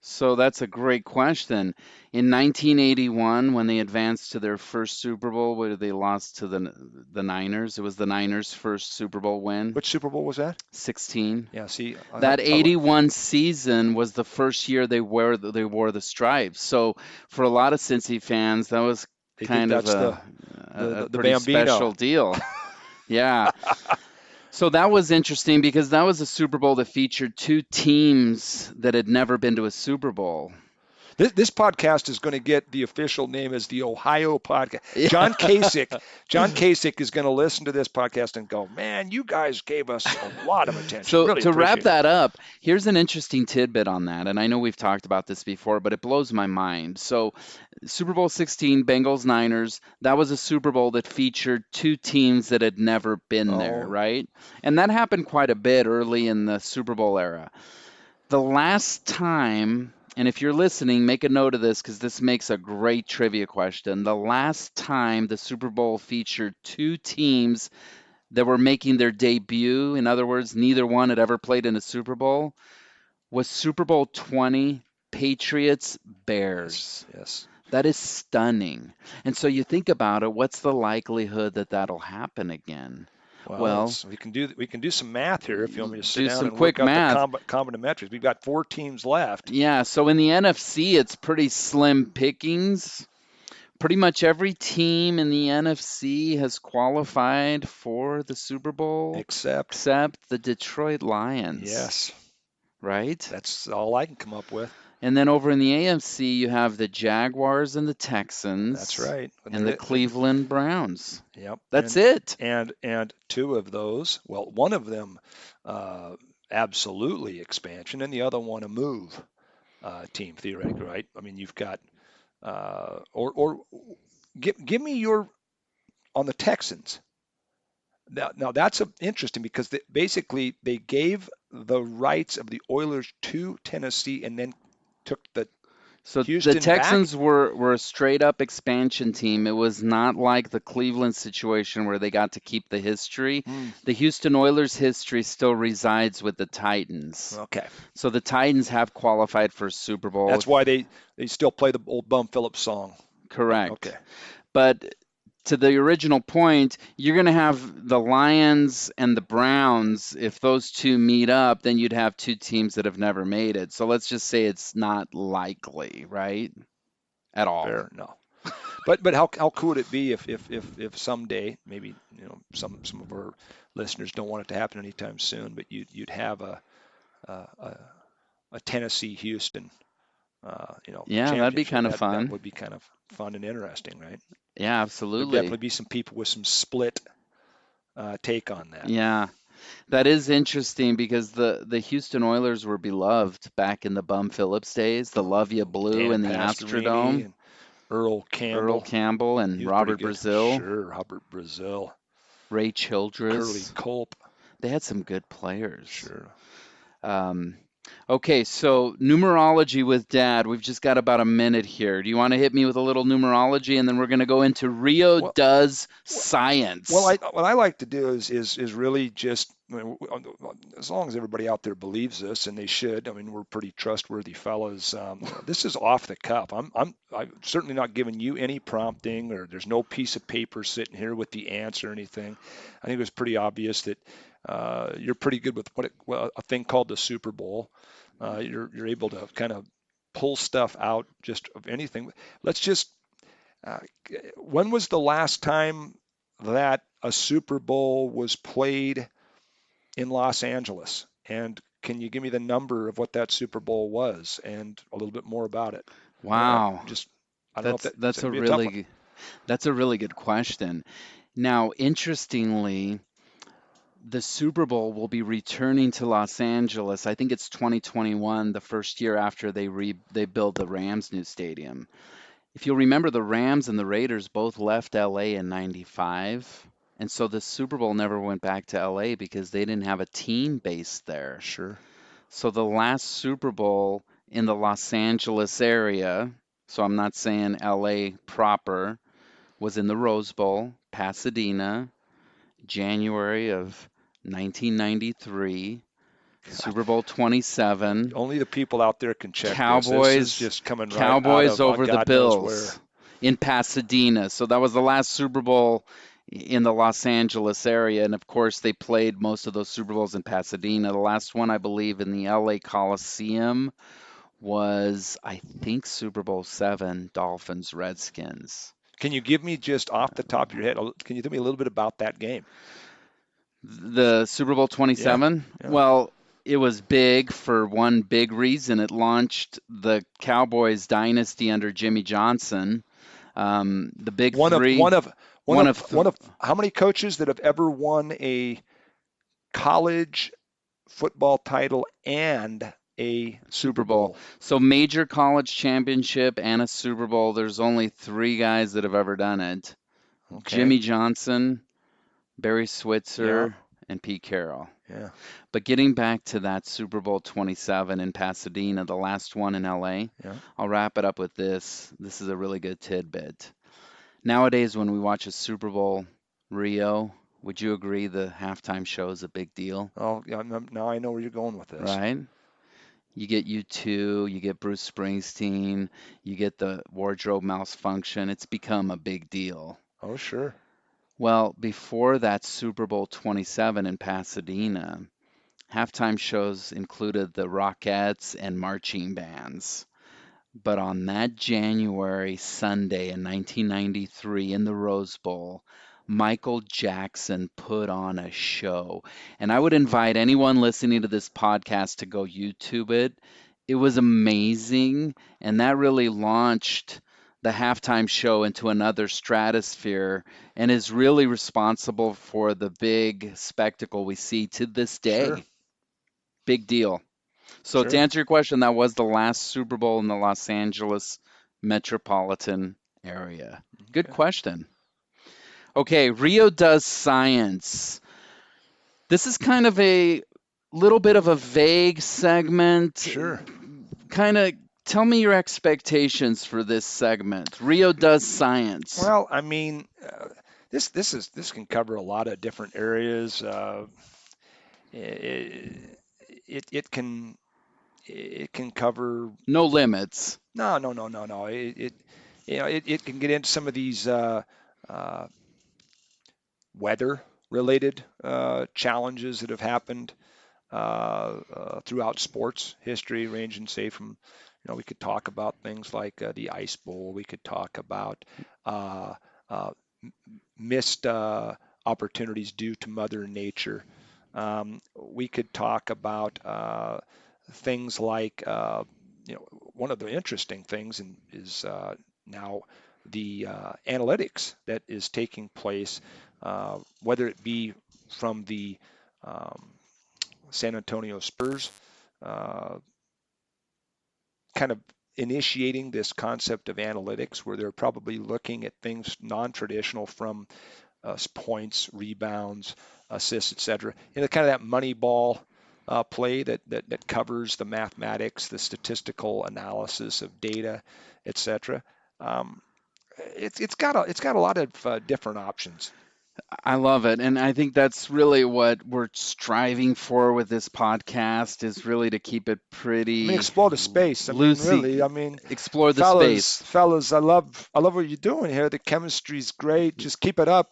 S2: So that's a great question. In 1981, when they advanced to their first Super Bowl, where they lost to the Niners, it was the Niners' first Super Bowl win,
S3: Which Super Bowl was that?
S2: 16.
S3: Yeah, see,
S2: That 81 season was the first year they wore the stripes. So for a lot of Cincy fans, that was
S3: they think
S2: kind of
S3: that's
S2: a
S3: the
S2: pretty
S3: Bambino.
S2: special deal. Yeah. So that was interesting because that was a Super Bowl that featured two teams that had never been to a Super Bowl.
S3: This podcast is going to get the official name as the Ohio podcast.
S2: Yeah.
S3: John Kasich is going to listen to this podcast and go, man, you guys gave us a lot of attention.
S2: So
S3: Really
S2: to wrap
S3: appreciate it.
S2: that up, here's an interesting tidbit on that, and I know we've talked about this before, but it blows my mind. So Super Bowl 16, Bengals Niners, that was a Super Bowl that featured two teams that had never been there,
S3: Oh,
S2: right? And that happened quite a bit early in the Super Bowl era. The last time, and if you're listening, make a note of this because this makes a great trivia question. The last time the Super Bowl featured two teams that were making their debut, in other words, neither one had ever played in a Super Bowl, was Super Bowl 20, Patriots Bears.
S3: yes.
S2: That is stunning. And so you think about it, what's the likelihood that that'll happen again?
S3: Well, we can do some math here if you want me to sit
S2: do
S3: down
S2: some
S3: and
S2: quick
S3: work out
S2: math.
S3: the combinatorics. We've got 4 teams left.
S2: Yeah, so in the NFC, it's pretty slim pickings. Pretty much every team in the NFC has qualified for the Super Bowl
S3: Except
S2: the Detroit Lions.
S3: yes,
S2: Right?
S3: that's all I can come up with.
S2: And then over in the AFC, you have the Jaguars and the Texans.
S3: That's right.
S2: And the Cleveland Browns.
S3: Yep.
S2: That's it.
S3: And 2 of those, well, one of them absolutely expansion, and the other one a move team theoretically, right? I mean, you've got or give me your on the Texans. Now that's interesting because basically they gave the rights of the Oilers to Tennessee and then took the
S2: So
S3: Houston
S2: the Texans were a straight up expansion team. It was not like the Cleveland situation where they got to keep the history. The Houston Oilers history still resides with the Titans.
S3: Okay.
S2: So the Titans have qualified for Super Bowl.
S3: That's why they still play the old Bum Phillips song.
S2: Correct.
S3: Okay.
S2: But to the original point, you're going to have the Lions and the Browns. If those two meet up, then you'd have two teams that have never made it. So let's just say it's not likely, right? At all.
S3: Fair, no. But how cool would it be if someday, maybe some of our listeners don't want it to happen anytime soon, but you'd have a Tennessee Houston
S2: Yeah, that'd be kind of fun.
S3: That would be kind of fun and interesting, right?
S2: Yeah, absolutely.
S3: There'd definitely be some people with some split take on that.
S2: Yeah, that is interesting because the Houston Oilers were beloved back in the Bum Phillips days, the Love Ya Blue
S3: Dan
S2: and the
S3: Pastorini
S2: Astrodome.
S3: and Earl Campbell.
S2: And Robert Brazil.
S3: Sure, Robert Brazil.
S2: Ray Childress.
S3: Curly Culp.
S2: They had some good players.
S3: Sure.
S2: Okay, so numerology with Dad. We've just got about a minute here. Do you want to hit me with a little numerology, and then we're going to go into Rio does science?
S3: Well, what I like to do is really just, as long as everybody out there believes this, and they should. I mean, we're pretty trustworthy fellows. This is off the cuff. I'm certainly not giving you any prompting, or there's no piece of paper sitting here with the answer or anything. I think it was pretty obvious that you're pretty good with a thing called the Super Bowl. You're able to kind of pull stuff out just of anything. Let's just when was the last time that a Super Bowl was played in Los Angeles? And can you give me the number of what that Super Bowl was and a little bit more about it?
S2: Wow.
S3: I don't know if
S2: that's a really good question. Now, interestingly, the Super Bowl will be returning to Los Angeles. I think it's 2021, the first year after they build the Rams' new stadium. If you'll remember, the Rams and the Raiders both left LA in 95. And so the Super Bowl never went back to LA because they didn't have a team based there.
S3: Sure.
S2: So the last Super Bowl in the Los Angeles area, so I'm not saying LA proper, was in the Rose Bowl, Pasadena, January of 1993,
S3: God,
S2: Super Bowl 27.
S3: only the people out there can check this. This is
S2: Cowboys
S3: just coming right out
S2: Cowboys
S3: of
S2: over the
S3: God knows where.
S2: Bills in Pasadena. So that was the last Super Bowl in the Los Angeles area, and of course they played most of those Super Bowls in Pasadena. The last one I believe in the LA Coliseum was, I think, Super Bowl 7, Dolphins Redskins.
S3: Can you give me just off the top of your head? Can you tell me a little bit about that game?
S2: The Super Bowl
S3: Yeah.
S2: 27?
S3: Yeah.
S2: Well, it was big for one big reason. It launched the Cowboys dynasty under Jimmy Johnson. The big
S3: One of
S2: three,
S3: one of one
S2: one
S3: of
S2: of th-
S3: one of how many coaches that have ever won a college football title and a Super
S2: Super Bowl.
S3: Bowl?
S2: So major college championship and a Super Bowl. There's only three guys that have ever done it.
S3: Okay.
S2: Jimmy Johnson, Barry
S3: Yeah.
S2: Switzer, and Pete Carroll.
S3: Yeah.
S2: But getting back to that Super Bowl 27 in Pasadena, the last one in LA,
S3: Yeah.
S2: I'll wrap it up with this. This is a really good tidbit. Nowadays, when we watch a Super Bowl, Rio, would you agree the halftime show is a big deal,
S3: Oh, yeah, now I know where you're going with this.
S2: right? You get U2, you get Bruce Springsteen, you get the wardrobe malfunction. It's become a big deal.
S3: Oh, sure.
S2: Well, before that Super Bowl 27 in Pasadena, halftime shows included the Rockettes and marching bands. But on that January Sunday in 1993 in the Rose Bowl, Michael Jackson put on a show. And I would invite anyone listening to this podcast to go YouTube it. It was amazing. And that really launched the halftime show into another stratosphere and is really responsible for the big spectacle we see to this
S3: Sure.
S2: day. Big deal. So to
S3: Sure.
S2: answer your question, that was the last Super Bowl in the Los Angeles metropolitan area. Good
S3: Okay.
S2: question. Okay, Rio does science. This is kind of a little bit of a vague segment.
S3: Sure.
S2: Kind of tell me your expectations for this segment. Rio does science.
S3: Well, I mean, this can cover a lot of different areas. It can cover.
S2: No limits.
S3: No. It can get into some of these uh, weather related challenges that have happened throughout sports history, ranging, say, from, we could talk about things like the Ice Bowl. We could talk about uh, uh, missed opportunities due to Mother Nature. We could talk about things like, one of the interesting things is now the analytics that is taking place, whether it be from the um, San Antonio Spurs, uh, kind of initiating this concept of analytics where they're probably looking at things non-traditional from points, rebounds, assists, etc. Kind of that money ball play that covers the mathematics, the statistical analysis of data, etc. Um, it's got a lot of different options.
S2: I love it. And I think that's really what we're striving for with this podcast is really to keep it
S3: I mean,
S2: pretty
S3: explore the space. I mean, really.
S2: loosey,
S3: I mean,
S2: explore the space.
S3: fellas, I love what you're doing here. The chemistry's great. Just keep it up.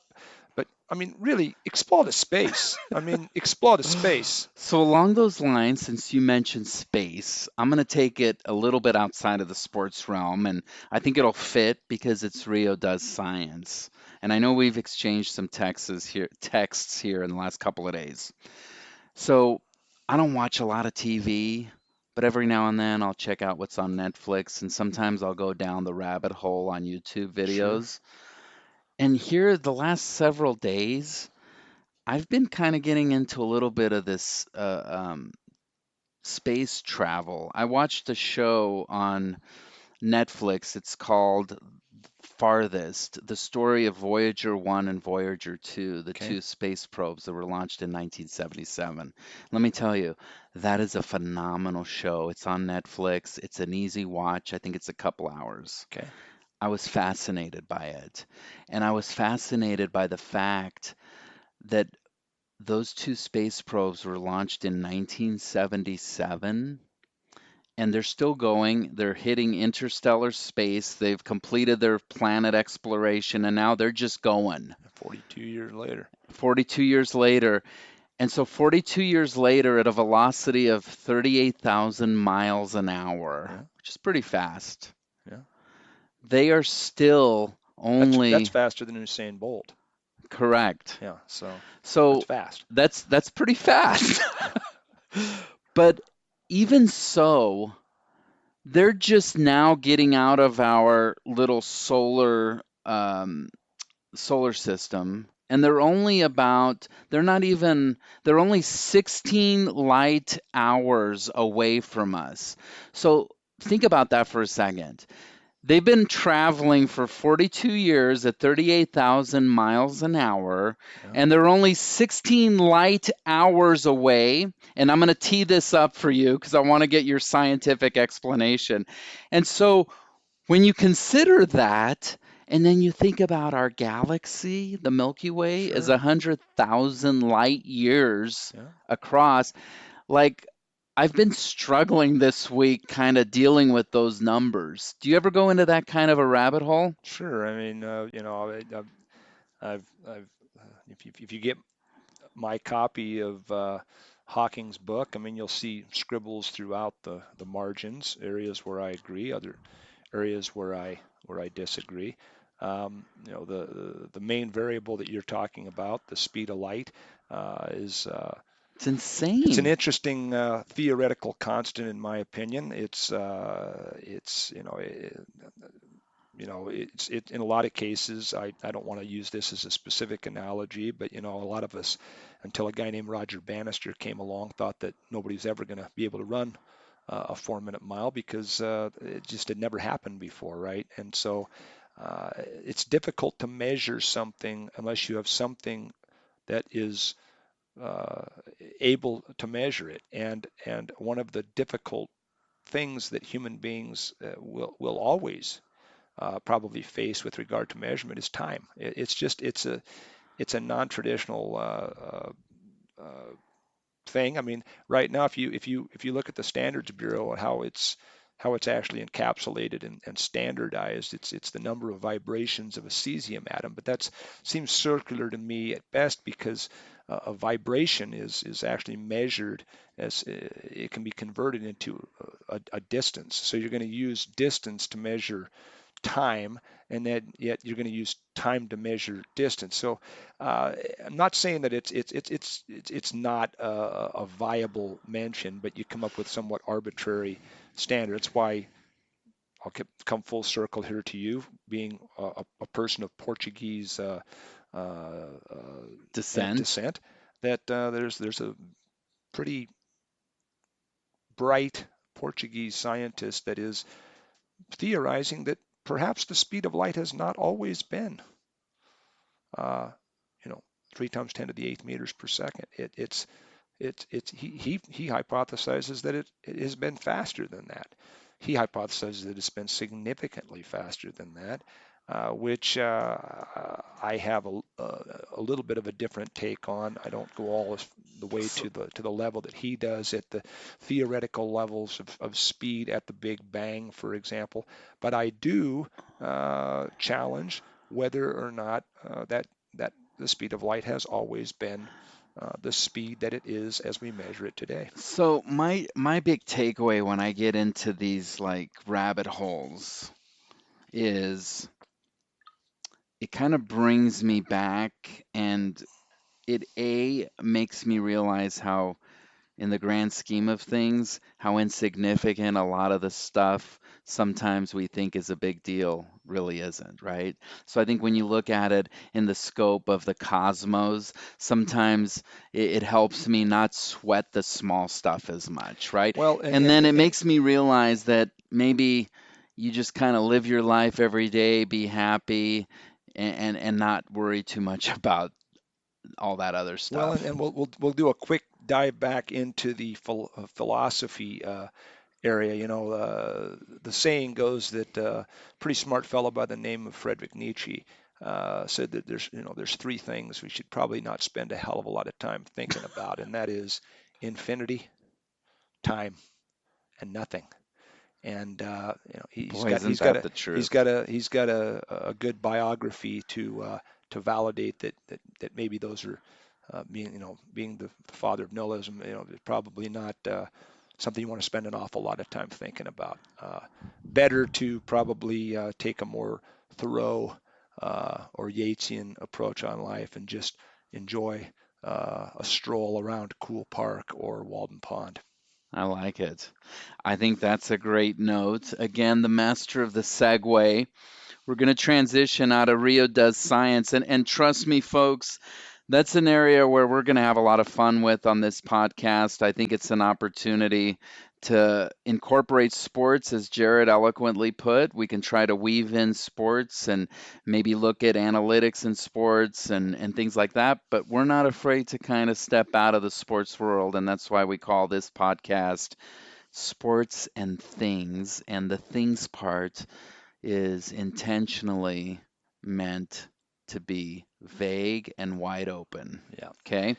S3: But I mean, really, explore the space. I mean, explore the space.
S2: So along those lines, since you mentioned space, I'm going to take it a little bit outside of the sports realm, and I think it'll fit because it's Rio does science. And I know we've exchanged some texts here in the last couple of days. So I don't watch a lot of TV, but every now and then I'll check out what's on Netflix, and sometimes I'll go down the rabbit hole on YouTube
S3: Sure.
S2: videos. And here, the last several days, I've been kind of getting into a little bit of this space travel. I watched a show on Netflix. It's called Farthest, the story of Voyager 1 and Voyager 2, the
S3: Okay.
S2: two space probes that were launched in 1977. Let me tell you, that is a phenomenal show. It's on Netflix. It's an easy watch. I think it's a couple hours.
S3: Okay.
S2: I was fascinated by it. And I was fascinated by the fact that those two space probes were launched in 1977 and they're still going. They're hitting interstellar space. They've completed their planet exploration and now they're just going
S3: 42 years later.
S2: 42 years later. And so 42 years later, at a velocity of 38,000 miles an hour,
S3: Yeah.
S2: which is pretty fast,
S3: Yeah.
S2: they are still
S3: That's
S2: only
S3: faster than Usain Bolt.
S2: correct.
S3: Yeah. So that's
S2: So
S3: fast.
S2: that's pretty fast.
S3: Yeah.
S2: But even so, they're just now getting out of our little solar system, and they're only 16 light hours away from us. So think about that for a second. They've been traveling for 42 years at 38,000 miles an hour,
S3: Yeah.
S2: and they're only 16 light hours away. And I'm going to tee this up for you because I want to get your scientific explanation. And so when you consider that, and then you think about our galaxy, the Milky Way is
S3: Sure.
S2: 100,000 light years
S3: Yeah.
S2: across. Like, I've been struggling this week kind of dealing with those numbers. Do you ever go into that kind of a rabbit hole?
S3: Sure. I mean, I've if you get my copy of Hawking's book, I mean, you'll see scribbles throughout the margins, areas where I agree, other areas where I disagree. The main variable that you're talking about, the speed of light, is
S2: It's
S3: it's an
S2: insane.
S3: interesting theoretical constant in my opinion. It's it's in a lot of cases. I don't want to use this as a specific analogy, but a lot of us, until a guy named Roger Bannister came along, thought that nobody's ever going to be able to run a 4 minute mile because it just had never happened before, right? And so it's difficult to measure something unless you have something that is uh, able to measure it. And one of the difficult things that human beings will always probably face with regard to measurement is time. It's a non-traditional thing. I mean, right now, if you look at the Standards Bureau and how it's actually encapsulated and standardized, it's the number of vibrations of a cesium atom. But that seems circular to me at best because a vibration is actually measured as it can be converted into a distance. So you're going to use distance to measure time, and then yet you're going to use time to measure distance. So I'm not saying that it's not a viable mention, but you come up with somewhat arbitrary standards. Why I'll come full circle here to you, being a person of Portuguese uh, uh,
S2: Descent.
S3: descent, that there's a pretty bright Portuguese scientist that is theorizing that perhaps the speed of light has not always been, uh, you know, 3 times 10 to the 8th meters per second. He hypothesizes that it has been faster than that. He hypothesizes that it's been significantly faster than that, which I have a little bit of a different take on. I don't go all the way
S2: So,
S3: to the level that he does at the theoretical levels of speed at the Big Bang, for example, but I do challenge whether or not that the speed of light has always been the speed that it is as we measure it today.
S2: so my big takeaway when I get into these like rabbit holes is it kind of brings me back and it makes me realize how in the grand scheme of things, how insignificant a lot of the stuff sometimes we think is a big deal really isn't, right? So I think when you look at it in the scope of the cosmos, sometimes it helps me not sweat the small stuff as much, right?
S3: Well,
S2: And then it makes me realize that maybe you just kind of live your life every day, be happy, and not worry too much about all that other
S3: well,
S2: stuff.
S3: and we'll do a quick dive back into the philosophy area. The saying goes that a pretty smart fellow by the name of Friedrich Nietzsche said that there's three things we should probably not spend a hell of a lot of time thinking about, and that is infinity, time, and nothing. And he's
S2: Boy,
S3: got
S2: isn't
S3: he's got
S2: that
S3: a
S2: the
S3: he's
S2: truth?
S3: got a he's got a good biography to validate that maybe those are being the father of nihilism, probably not something you want to spend an awful lot of time thinking about. Better to probably take a more thorough or Yeatsian approach on life and just enjoy a stroll around Cool Park or Walden Pond.
S2: I like it. I think that's a great note. Again, the master of the segue. We're going to transition out of Rio Does Science. And trust me, folks, that's an area where we're going to have a lot of fun with on this podcast. I think it's an opportunity to incorporate sports, as Jared eloquently put. We can try to weave in sports and maybe look at analytics in sports and things like that. But we're not afraid to kind of step out of the sports world. And that's why we call this podcast Sports and Things. And the things part is intentionally meant to be vague and wide open.
S3: Yeah.
S2: Okay.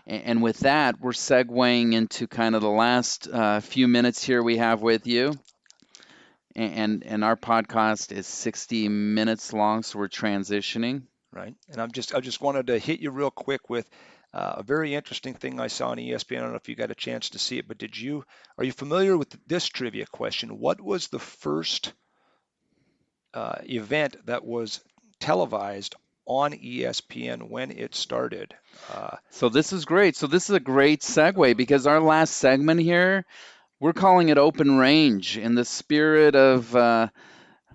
S2: And with that, we're segueing into kind of the last few minutes here we have with you. And our podcast is 60 minutes long, so we're transitioning.
S3: Right. And I just wanted to hit you real quick with a very interesting thing I saw on ESPN. I don't know if you got a chance to see it, but are you familiar with this trivia question? What was the first event that was televised on ESPN when it started? Uh,
S2: So this is great. So this is a great segue because our last segment here, we're calling it open range in the spirit of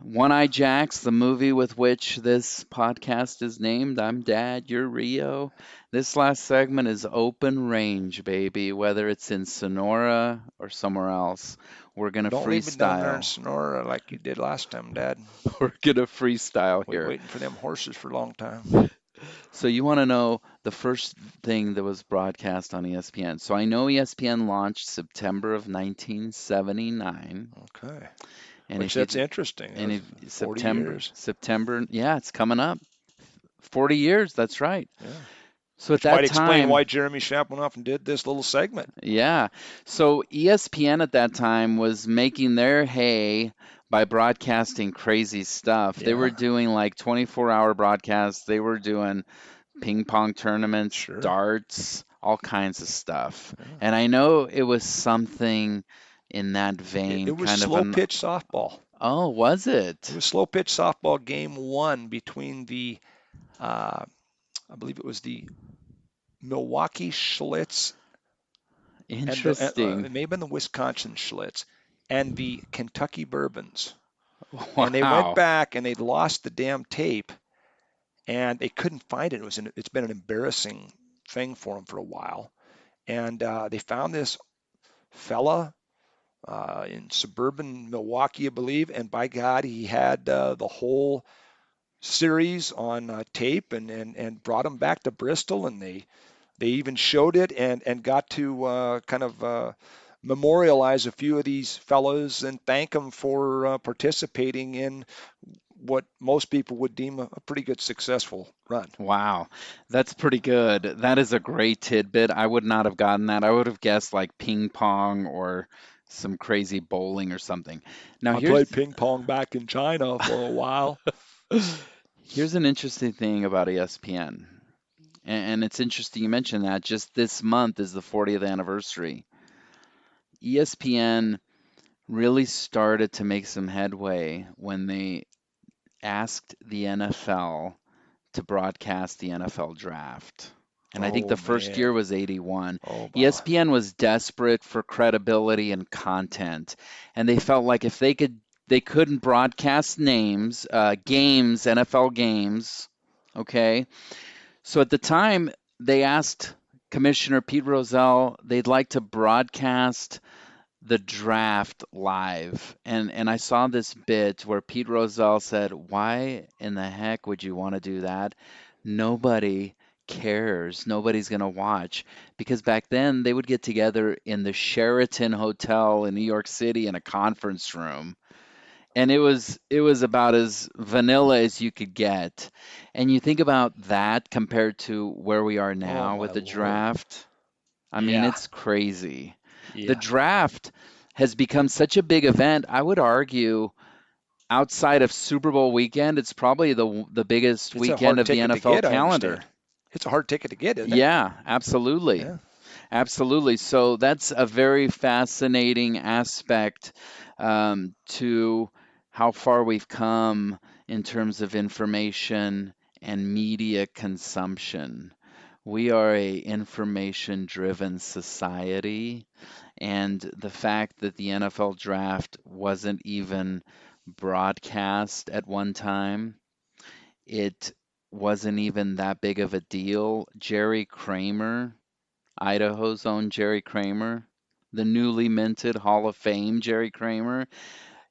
S2: One Eye Jacks, the movie with which this podcast is named. I'm Dad, you're Rio. This last segment is open range, baby, whether it's in Sonora or somewhere else. We're going to
S3: don't leave me down there in
S2: freestyle.
S3: Sonora like you did last time, Dad.
S2: We're going to freestyle here.
S3: Waiting for them horses for a long time.
S2: So, you want to know the first thing that was broadcast on ESPN. So, I know ESPN launched September of 1979.
S3: Okay.
S2: And
S3: Which
S2: if you
S3: that's interesting.
S2: and if
S3: 40
S2: September,
S3: years.
S2: September, yeah, it's coming up. 40 years, that's right.
S3: Yeah.
S2: So at
S3: Which
S2: that
S3: might explain
S2: time,
S3: why Jeremy Schaap went off and did this little segment.
S2: yeah. So ESPN at that time was making their hay by broadcasting crazy stuff. They were
S3: Yeah,
S2: doing like 24-hour broadcasts. They were doing ping pong tournaments,
S3: sure.
S2: darts, all kinds of stuff.
S3: Yeah.
S2: And I know it was something in that
S3: It
S2: vein,
S3: was
S2: kind of
S3: slow
S2: an,
S3: pitch softball.
S2: oh, was
S3: It
S2: it?
S3: was slow pitch softball game one between uh, I believe it was the Milwaukee Schlitz and
S2: Interesting.
S3: it may have been the Wisconsin Schlitz and the Kentucky Bourbons. And they went
S2: Wow.
S3: back and they'd lost the damn tape and they couldn't find it. It's been an embarrassing thing for them for a while. And they found this fella in suburban Milwaukee, I believe. And by God, he had the whole series on tape and brought them back to Bristol. And they even showed it and got to kind of memorialize a few of these fellows and thank them for participating in what most people would deem a pretty good successful run.
S2: Wow, that's pretty good. That is a great tidbit. I would not have gotten that. I would have guessed like ping pong or some crazy bowling or something. Now
S3: I
S2: here's
S3: played ping pong back in China for a while.
S2: here's an interesting thing about ESPN. And it's interesting you mentioned that just this month is the 40th anniversary. ESPN really started to make some headway when they asked the NFL to broadcast the NFL draft. And I think
S3: Oh
S2: the first year
S3: man.
S2: was 81.
S3: Oh my.
S2: ESPN was desperate for credibility and content, and they felt like if they couldn't broadcast games, NFL games, okay? So at the time, they asked Commissioner Pete Rozelle they'd like to broadcast the draft live. And I saw this bit where Pete Rozelle said, "Why in the heck would you want to do that? Nobody cares. Nobody's going to watch." Because back then they would get together in the Sheraton Hotel in New York City in a conference room. And it was about as vanilla as you could get. And you think about that compared to where we are
S3: Oh
S2: now
S3: my
S2: with the
S3: Lord.
S2: draft. I mean,
S3: Yeah.
S2: it's crazy. The
S3: Yeah.
S2: draft has become such a big event. I would argue outside of Super Bowl weekend, it's probably the biggest
S3: It's a
S2: weekend
S3: hard
S2: of the
S3: ticket to
S2: NFL
S3: get, I
S2: calendar.
S3: understand. It's a hard ticket to get, isn't it?
S2: Yeah, absolutely.
S3: Yeah.
S2: Absolutely. So that's a very fascinating aspect to how far we've come in terms of information and media consumption. We are a information driven society, and the fact that the NFL draft wasn't even broadcast at one time, it wasn't even that big of a deal. Jerry Kramer, Idaho's own Jerry Kramer, the newly minted Hall of Fame Jerry Kramer,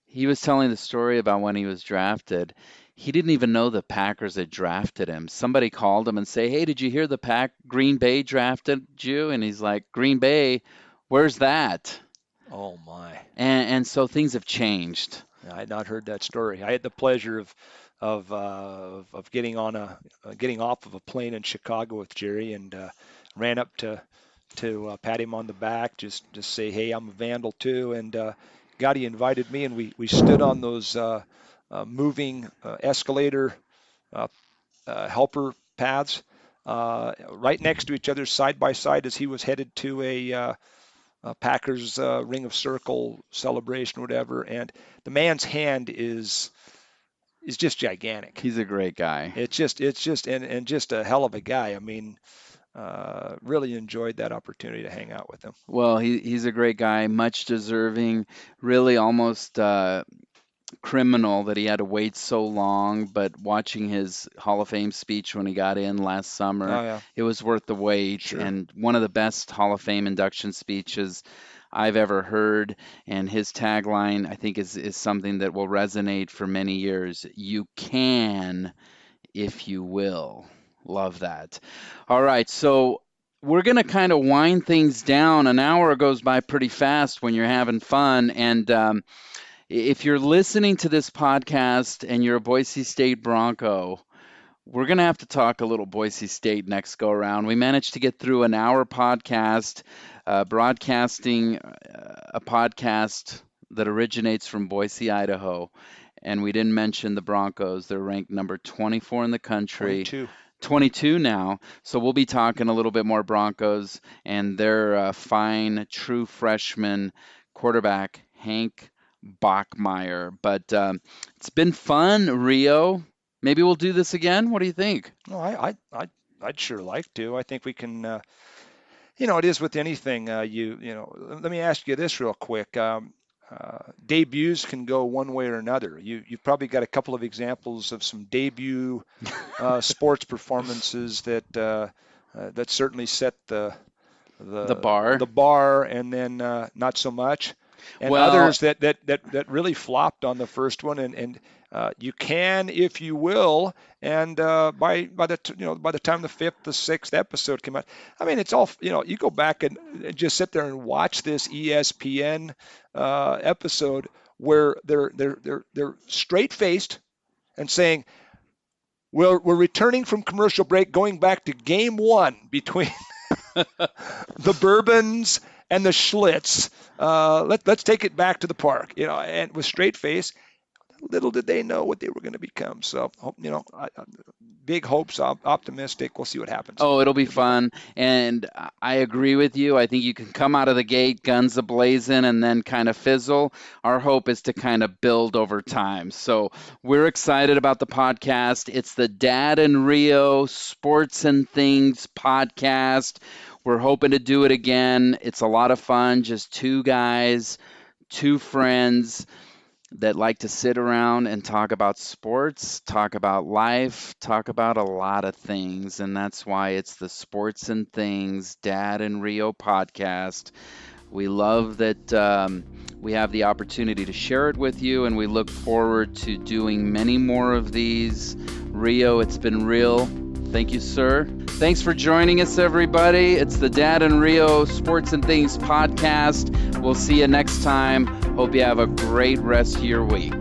S2: he was telling the story about when he was drafted. He didn't even know the Packers had drafted him. Somebody called him and say, "Hey, did you hear the Green Bay drafted you?" And he's like, "Green Bay, where's that?"
S3: Oh my.
S2: And so things have changed.
S3: I had not heard that story. I had the pleasure of getting on a getting off of a plane in Chicago with Jerry and ran up to pat him on the back, just say, hey, I'm a Vandal too. And Gotti invited me, and we stood on those moving escalator uh, helper paths right next to each other, side by side, as he was headed to a Packers Ring of Circle celebration, or whatever. And the man's hand is just gigantic.
S2: He's a great guy.
S3: It's just and just a hell of a guy. I mean, really enjoyed that opportunity to hang out with him.
S2: Well, he's a great guy, much deserving, really almost criminal that he had to wait so long, but watching his Hall of Fame speech when he got in last summer,
S3: Oh yeah,
S2: it was worth the wait.
S3: sure.
S2: And one of the best Hall of Fame induction speeches I've ever heard. And his tagline, I think, is something that will resonate for many years. You can if you will. Love that. All right, so we're going to kind of wind things down. An hour goes by pretty fast when you're having fun. And if you're listening to this podcast and you're a Boise State Bronco, we're going to have to talk a little Boise State next go around. We managed to get through an hour podcast, broadcasting a podcast that originates from Boise, Idaho. And we didn't mention the Broncos. They're ranked number 24 in the country,
S3: 22.
S2: 22 now. So we'll be talking a little bit more Broncos and their fine, true freshman quarterback, Hank Bachmeyer. But it's been fun, Rio. Maybe we'll do this again. What do you think?
S3: No, I'd sure like to. I think we can. It is with anything. Let me ask you this real quick. Debuts can go one way or another. You've probably got a couple of examples of some debut sports performances that certainly set
S2: The bar.
S3: the bar, and then not so much, and
S2: Well,
S3: others that really flopped on the first one, and you can, if you will, and by the time the fifth, the sixth episode came out, I mean, it's all, you go back and just sit there and watch this ESPN episode where they're straight faced and saying, we're returning from commercial break, going back to game one between the Bourbons and the Schlitz. Let's take it back to the park, and with straight face. little did they know what they were going to become. So, big hopes, optimistic. We'll see what happens.
S2: Oh, it'll be
S3: It'll be fun.
S2: fun. And I agree with you. I think you can come out of the gate guns a-blazing and then kind of fizzle. Our hope is to kind of build over time. So we're excited about the podcast. It's the Dad and Rio Sports and Things podcast. We're hoping to do it again. It's a lot of fun. Just two guys, two friends that like to sit around and talk about sports, talk about life, talk about a lot of things. And that's why it's the Sports and Things Dad and Rio podcast. We love that we have the opportunity to share it with you, and we look forward to doing many more of these. Rio, it's been real. Thank you, sir. Thanks for joining us, everybody. It's the Dad and Rio Sports and Things podcast. We'll see you next time. Hope you have a great rest of your week.